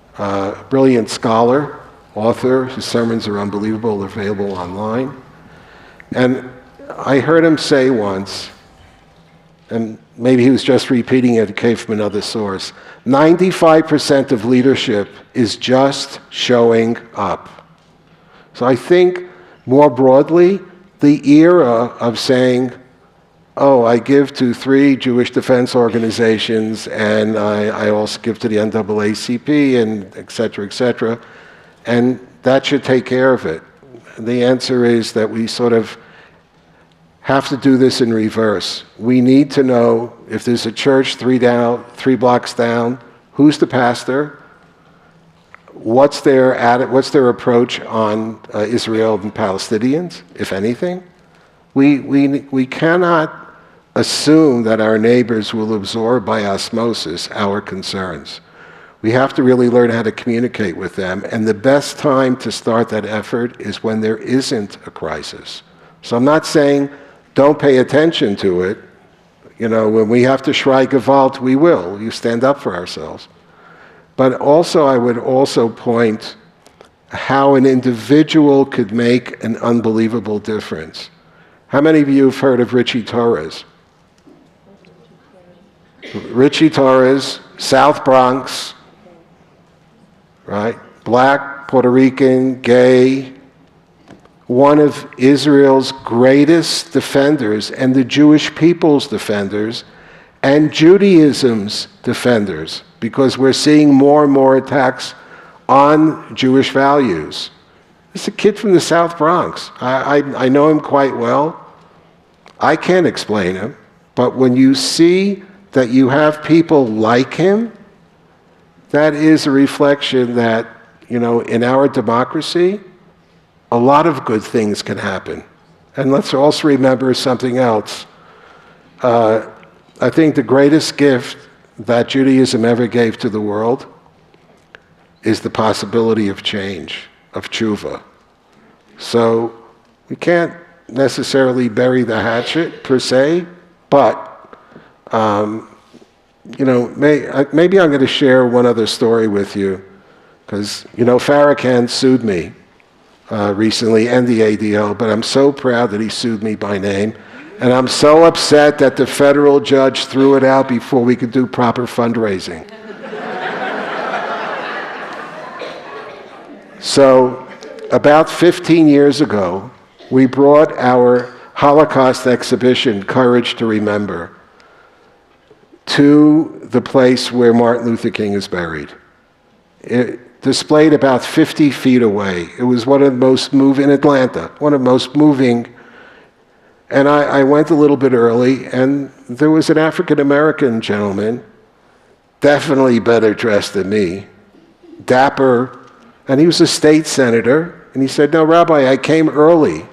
scholar, author. His sermons are unbelievable. They're available online. And I heard him say once, and maybe he was just repeating it, came from another source, 95% of leadership is just showing up. So I think more broadly, the era of saying, oh, I give to 3 Jewish defense organizations, and I also give to the NAACP, and et cetera, and that should take care of it. The answer is that we sort of have to do this in reverse. We need to know if there's a church 3 blocks down, who's the pastor, what's their approach on Israel and Palestinians, if anything. We cannot assume that our neighbors will absorb by osmosis our concerns. We have to really learn how to communicate with them, and the best time to start that effort is when there isn't a crisis. So I'm not saying don't pay attention to it. When we have to schrei Gewalt, we will. You stand up for ourselves. But also, I would also point how an individual could make an unbelievable difference. How many of you have heard of Richie Torres? Richie Torres, South Bronx, right? Black, Puerto Rican, gay, one of Israel's greatest defenders and the Jewish people's defenders and Judaism's defenders, because we're seeing more and more attacks on Jewish values. It's a kid from the South Bronx. I know him quite well. I can't explain him, but when you see that you have people like him, that is a reflection that, in our democracy, a lot of good things can happen. And let's also remember something else. I think the greatest gift that Judaism ever gave to the world is the possibility of change, of tshuva. So we can't necessarily bury the hatchet per se, but maybe I'm going to share one other story with you, because Farrakhan sued me recently, and the ADL, but I'm so proud that he sued me by name, and I'm so upset that the federal judge threw it out before we could do proper fundraising. So about 15 years ago, we brought our Holocaust exhibition, Courage to Remember, to the place where Martin Luther King is buried. It displayed about 50 feet away. It was one of the most moving, in Atlanta, one of the most moving. And I went a little bit early, and there was an African-American gentleman, definitely better dressed than me, dapper, and he was a state senator, and he said, "No, Rabbi, I came early.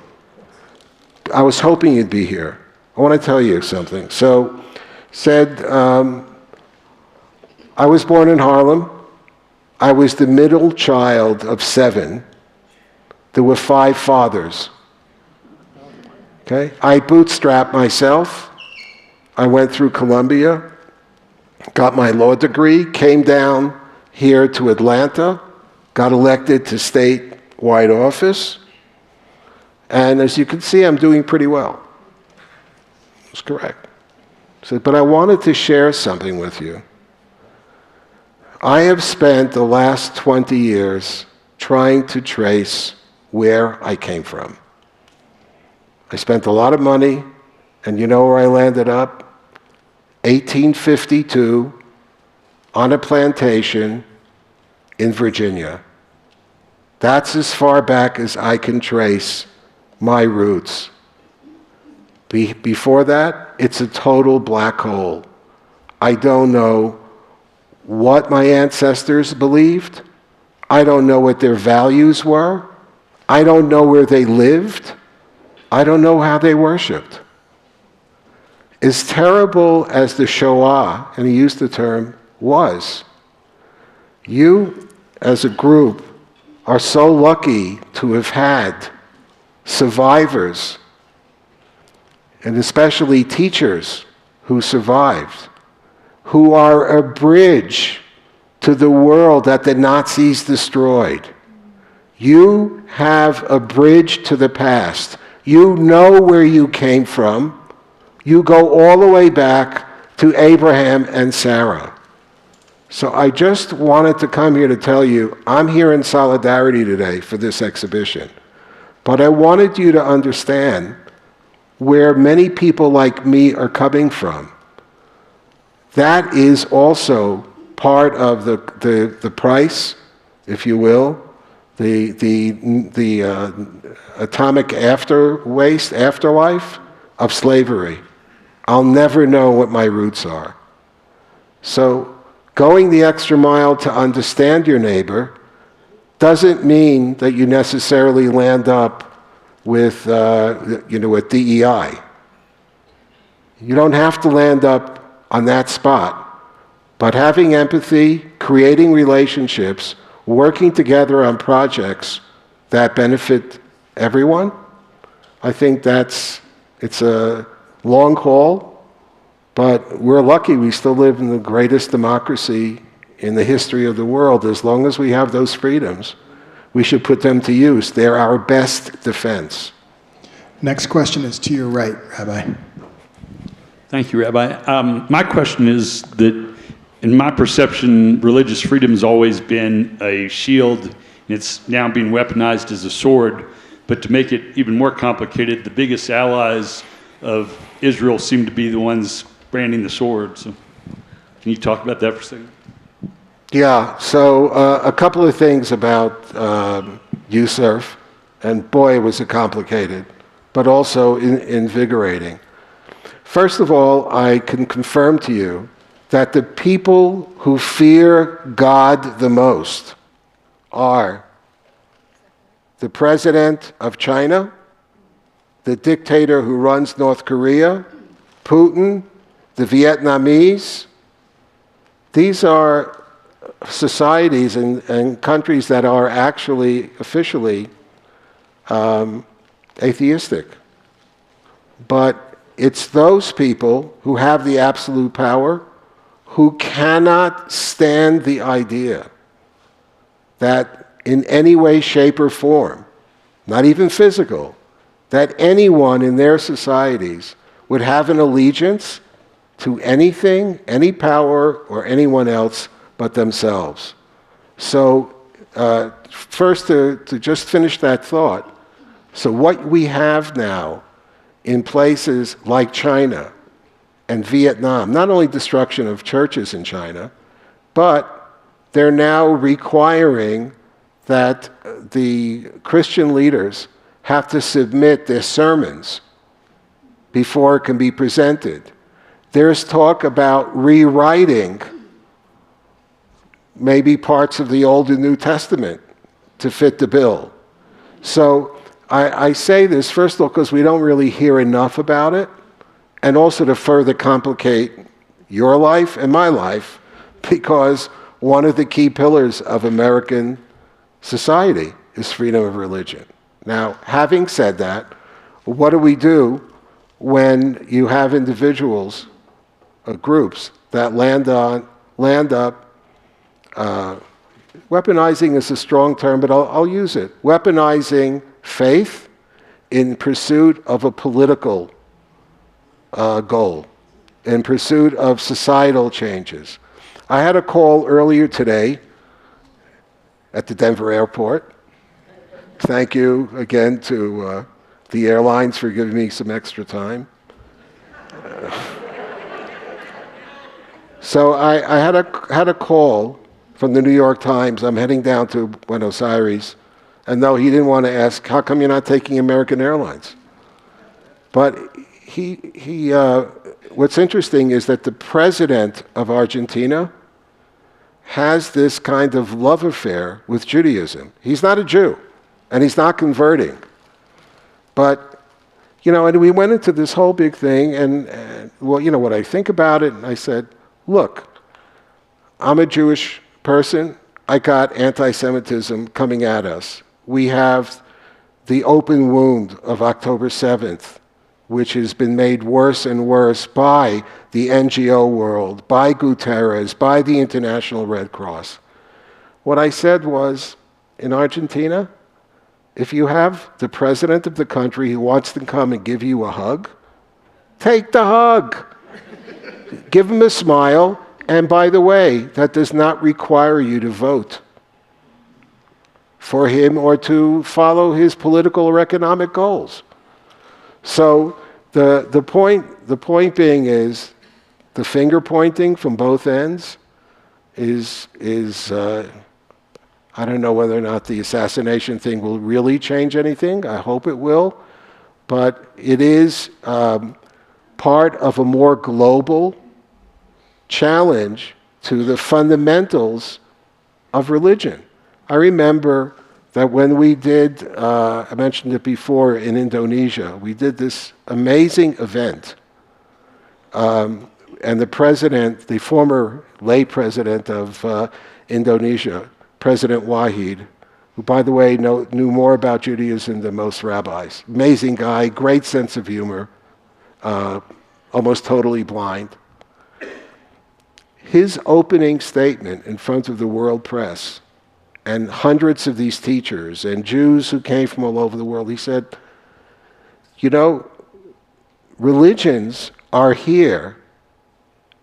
I was hoping you'd be here. I want to tell you something." So, said, I was born in Harlem. I was the middle child of 7. There were 5 fathers. Okay? I bootstrapped myself. I went through Columbia, got my law degree, came down here to Atlanta, got elected to statewide office, and as you can see, I'm doing pretty well. That's correct. So, but I wanted to share something with you. I have spent the last 20 years trying to trace where I came from. I spent a lot of money, and you know where I landed up? 1852, on a plantation in Virginia. That's as far back as I can trace my roots. Before that, it's a total black hole. I don't know what my ancestors believed. I don't know what their values were. I don't know where they lived. I don't know how they worshiped. As terrible as the Shoah, and he used the term, was, you as a group are so lucky to have had survivors, and especially teachers who survived, who are a bridge to the world that the Nazis destroyed. You have a bridge to the past. You know where you came from. You go all the way back to Abraham and Sarah. So I just wanted to come here to tell you, I'm here in solidarity today for this exhibition. But I wanted you to understand where many people like me are coming from. That is also part of the price, if you will, the atomic afterlife of slavery. I'll never know what my roots are. So going the extra mile to understand your neighbor doesn't mean that you necessarily land up with, with DEI. You don't have to land up on that spot. But having empathy, creating relationships, working together on projects that benefit everyone, I think it's a long haul, but we're lucky we still live in the greatest democracy in the history of the world. As long as we have those freedoms, we should put them to use. They're our best defense. Next question is to your right, Rabbi. Thank you, Rabbi. My question is that, in my perception, religious freedom has always been a shield, and it's now being weaponized as a sword. But to make it even more complicated, the biggest allies of Israel seem to be the ones branding the sword. So can you talk about that for a second? Yeah, so a couple of things about USERF, and boy, it was complicated, but also invigorating. First of all, I can confirm to you that the people who fear God the most are the president of China, the dictator who runs North Korea, Putin, the Vietnamese. These are societies and countries that are actually officially atheistic. But it's those people who have the absolute power who cannot stand the idea that in any way, shape, or form, not even physical, that anyone in their societies would have an allegiance to anything, any power, or anyone else but themselves. So first, to just finish that thought, so what we have now in places like China and Vietnam, not only destruction of churches in China, but they're now requiring that the Christian leaders have to submit their sermons before it can be presented. There's talk about rewriting maybe parts of the Old and New Testament to fit the bill. So I say this, first of all, because we don't really hear enough about it, and also to further complicate your life and my life, because one of the key pillars of American society is freedom of religion. Now, having said that, what do we do when you have individuals, groups, that land up, weaponizing is a strong term, but I'll use it, weaponizing faith in pursuit of a political goal, in pursuit of societal changes. I had a call earlier today at the Denver airport. Thank you again to the airlines for giving me some extra time. So I had a call from the New York Times. I'm heading down to Buenos Aires. And no, he didn't want to ask, how come you're not taking American Airlines? But what's interesting is that the president of Argentina has this kind of love affair with Judaism. He's not a Jew, and he's not converting. But, and we went into this whole big thing, and what I think about it, and I said, look, I'm a Jewish person. I got anti-Semitism coming at us. We have the open wound of October 7th, which has been made worse and worse by the NGO world, by Guterres, by the International Red Cross. What I said was, in Argentina, if you have the president of the country who wants to come and give you a hug, take the hug. Give him a smile, and by the way, that does not require you to vote for him or to follow his political or economic goals. So the point being is, the finger pointing from both ends is I don't know whether or not the assassination thing will really change anything. I hope it will, but it is part of a more global challenge to the fundamentals of religion. I remember that when we did, I mentioned it before, in Indonesia, we did this amazing event. And the president, the former lay president of Indonesia, President Wahid, who, by the way, knew more about Judaism than most rabbis. Amazing guy, great sense of humor, almost totally blind. His opening statement in front of the world press and hundreds of these teachers and Jews who came from all over the world, he said, religions are here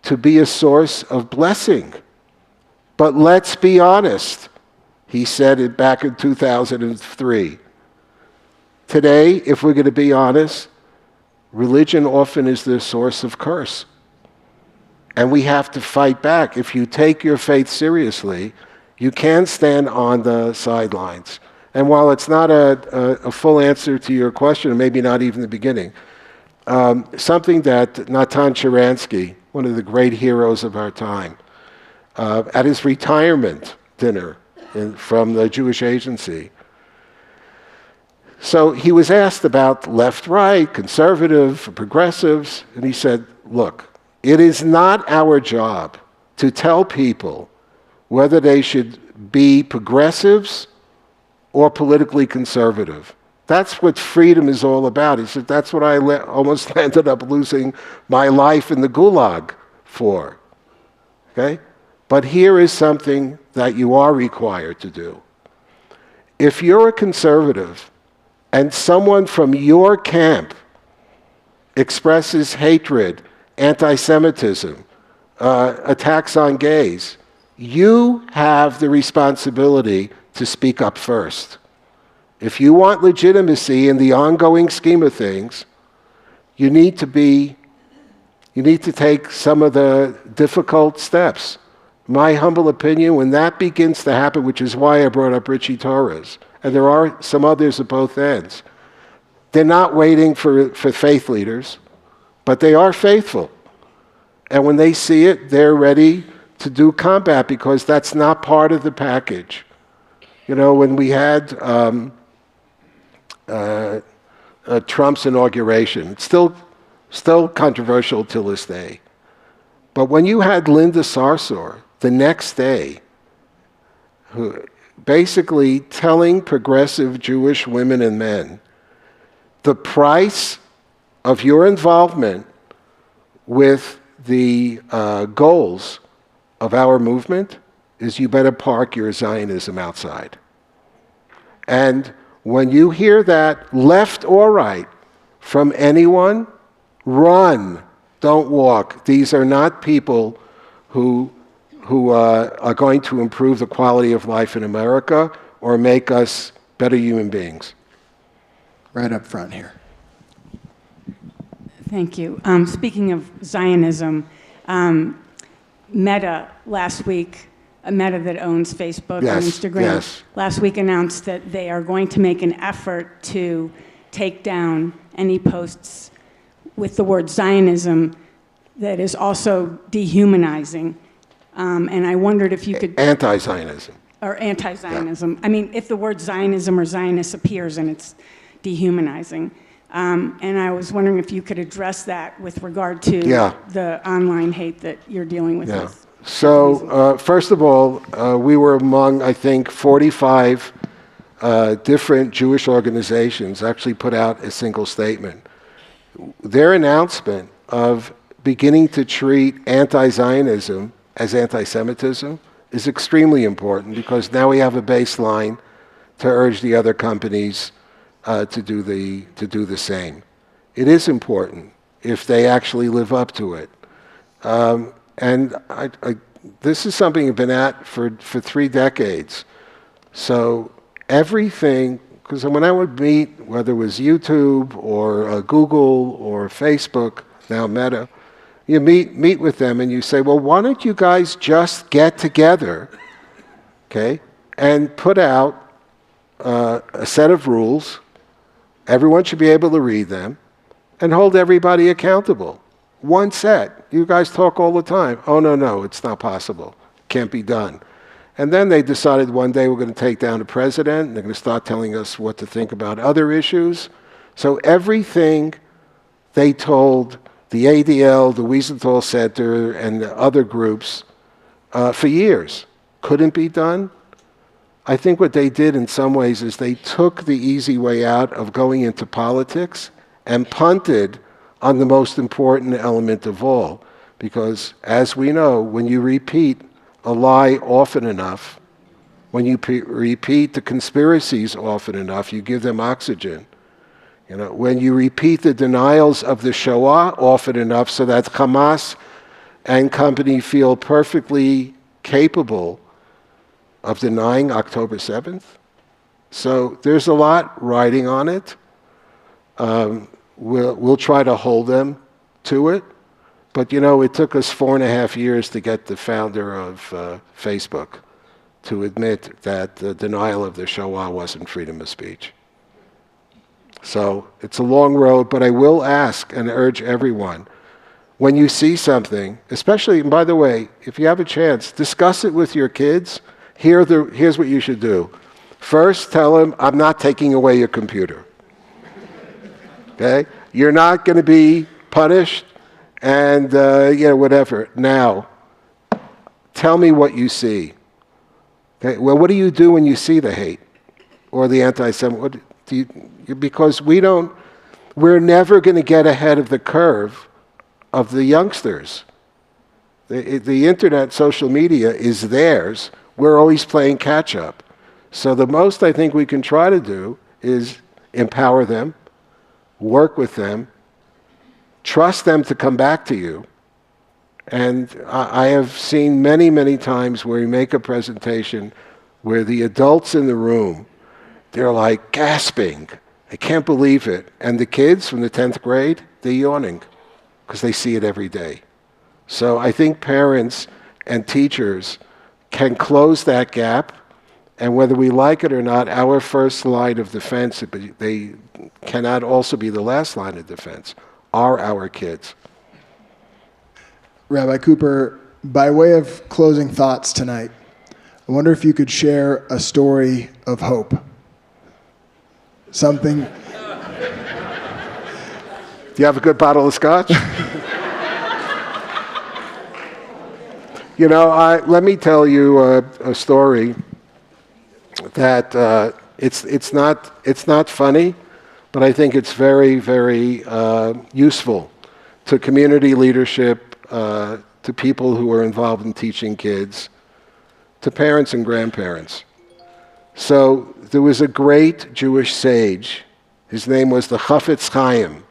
to be a source of blessing. But let's be honest. He said it back in 2003. Today, if we're going to be honest, religion often is the source of curse. And we have to fight back. If you take your faith seriously, you can stand on the sidelines. And while it's not a full answer to your question, and maybe not even the beginning, something that Natan Sharansky, one of the great heroes of our time, at his retirement dinner from the Jewish Agency. So he was asked about left, right, conservative, progressives, and he said, look, it is not our job to tell people whether they should be progressives or politically conservative. That's what freedom is all about. He said, that's what I almost ended up losing my life in the gulag for. Okay? But here is something that you are required to do. If you're a conservative and someone from your camp expresses hatred, anti-Semitism, attacks on gays, you have the responsibility to speak up first. If you want legitimacy in the ongoing scheme of things, you need to take some of the difficult steps. My humble opinion, when that begins to happen, which is why I brought up Richie Torres, and there are some others at both ends, they're not waiting for faith leaders, but they are faithful. And when they see it, they're ready to do combat because that's not part of the package. You know, when we had Trump's inauguration, it's still controversial till this day. But when you had Linda Sarsour the next day, who basically telling progressive Jewish women and men, the price of your involvement with the goals of our movement is you better park your Zionism outside. And when you hear that, left or right, from anyone, run, don't walk. These are not people who are going to improve the quality of life in America or make us better human beings. Right up front here. Thank you. Speaking of Zionism, Meta last week, Meta that owns Facebook and Instagram, last week announced that they are going to make an effort to take down any posts with the word Zionism that is also dehumanizing. And I wondered if you could... Anti-Zionism. Or anti-Zionism. Yeah. I mean, if the word Zionism or Zionist appears and it's dehumanizing. And I was wondering if you could address that with regard to the online hate that you're dealing with. Yeah. So, first of all, we were among, I think, 45 different Jewish organizations actually put out a single statement. Their announcement of beginning to treat anti-Zionism as anti-Semitism is extremely important because now we have a baseline to urge the other companies to do the same. It is important if they actually live up to it. And this is something I've been at for 3 decades. So everything, because when I would meet, whether it was YouTube or Google or Facebook, now Meta, you meet with them and you say, well, why don't you guys just get together, okay, and put out a set of rules. Everyone should be able to read them and hold everybody accountable. One set. You guys talk all the time. Oh, no, it's not possible. Can't be done. And then they decided one day we're going to take down the president, and they're going to start telling us what to think about other issues. So everything they told the ADL, the Wiesenthal Center, and the other groups for years couldn't be done. I think what they did in some ways is they took the easy way out of going into politics and punted on the most important element of all. Because as we know, when you repeat a lie often enough, when you repeat the conspiracies often enough, you give them oxygen. You know, when you repeat the denials of the Shoah often enough so that Hamas and company feel perfectly capable of denying October 7th. So there's a lot riding on it. We'll try to hold them to it. But, you know, it took us 4.5 years to get the founder of Facebook to admit that the denial of the Shoah wasn't freedom of speech. So it's a long road, but I will ask and urge everyone, when you see something, especially, and by the way, if you have a chance, discuss it with your kids. Here's what you should do. First, tell them, I'm not taking away your computer. Okay? You're not going to be punished and, whatever. Now, tell me what you see. Okay? Well, what do you do when you see the hate or the anti-Semitic? Because we're never going to get ahead of the curve of the youngsters. The internet, social media is theirs. We're always playing catch up. So the most I think we can try to do is empower them, work with them, trust them to come back to you. And I have seen many, many times where you make a presentation where the adults in the room, they're like gasping I can't believe it. And the kids from the 10th grade, they're yawning because they see it every day. So I think parents and teachers can close that gap, and whether we like it or not, our first line of defense, they cannot also be the last line of defense, are our kids. Rabbi Cooper, by way of closing thoughts tonight, I wonder if you could share a story of hope. Something. Do you have a good bottle of scotch? You know, let me tell you a story that it's not funny, but I think it's very, very useful to community leadership, to people who are involved in teaching kids, to parents and grandparents. So there was a great Jewish sage. His name was the Chafetz Chaim.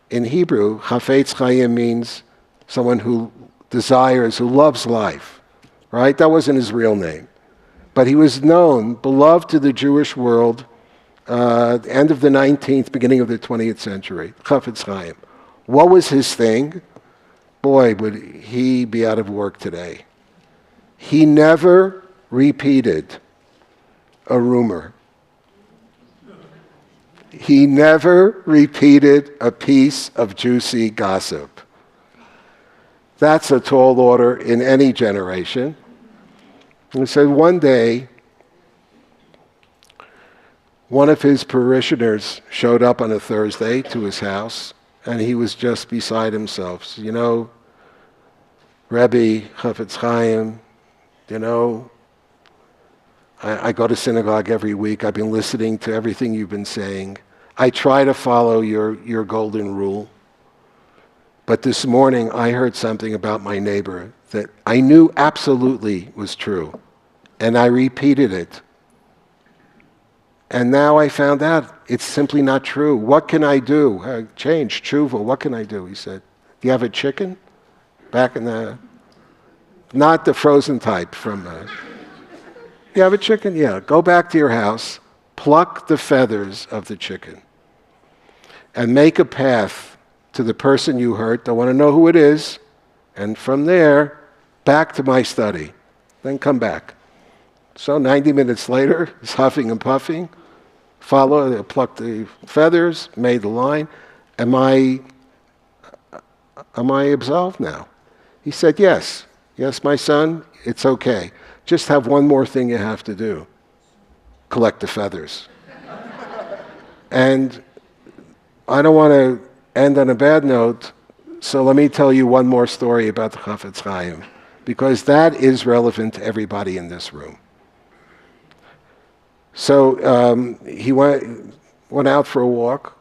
In Hebrew, Chafetz Chaim means someone who desires, who loves life, right? That wasn't his real name. But he was known, beloved to the Jewish world, end of the 19th, beginning of the 20th century, Chafetz Chaim. What was his thing? Boy, would he be out of work today. He never repeated a rumor. He never repeated a piece of juicy gossip. That's a tall order in any generation. And so one day, one of his parishioners showed up on a Thursday to his house, and he was just beside himself. So, you know, Rebbe Chafetz Chaim, you know, I go to synagogue every week. I've been listening to everything you've been saying. I try to follow your golden rule. But this morning, I heard something about my neighbor that I knew absolutely was true. And I repeated it. And now I found out it's simply not true. What can I do? Change, tshuva, what can I do? He said, do you have a chicken? Back in the, not the frozen type from, you have a chicken? Yeah, go back to your house, pluck the feathers of the chicken, and make a path to the person you hurt. I want to know who it is. And from there, back to my study. Then come back. So 90 minutes later, he's huffing and puffing. Plucked the feathers, made the line. Am I absolved now? He said, yes. Yes, my son, it's okay. Just have one more thing you have to do. Collect the feathers. And I don't want to end on a bad note, so let me tell you one more story about the Chafetz Chaim, because that is relevant to everybody in this room. So he went out for a walk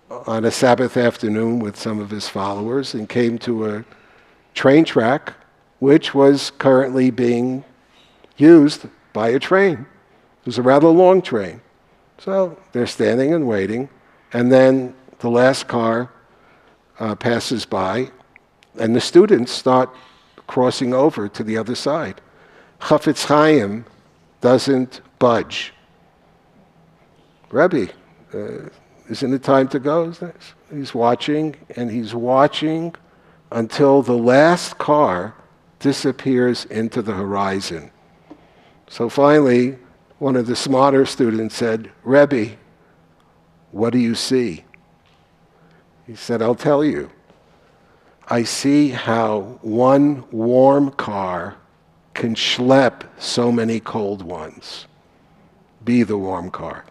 on a Sabbath afternoon with some of his followers and came to a train track which was currently being used by a train. It was a rather long train. So they're standing and waiting, and then the last car passes by, and the students start crossing over to the other side. Chafetz Chaim doesn't budge. Rebbe, isn't it time to go? He's watching, and he's watching until the last car disappears into the horizon. So finally, one of the smarter students said, Rebbe, what do you see? He said, I'll tell you. I see how one warm car can schlep so many cold ones. Be the warm car.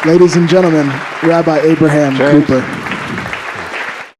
Ladies and gentlemen, Rabbi Abraham Cooper.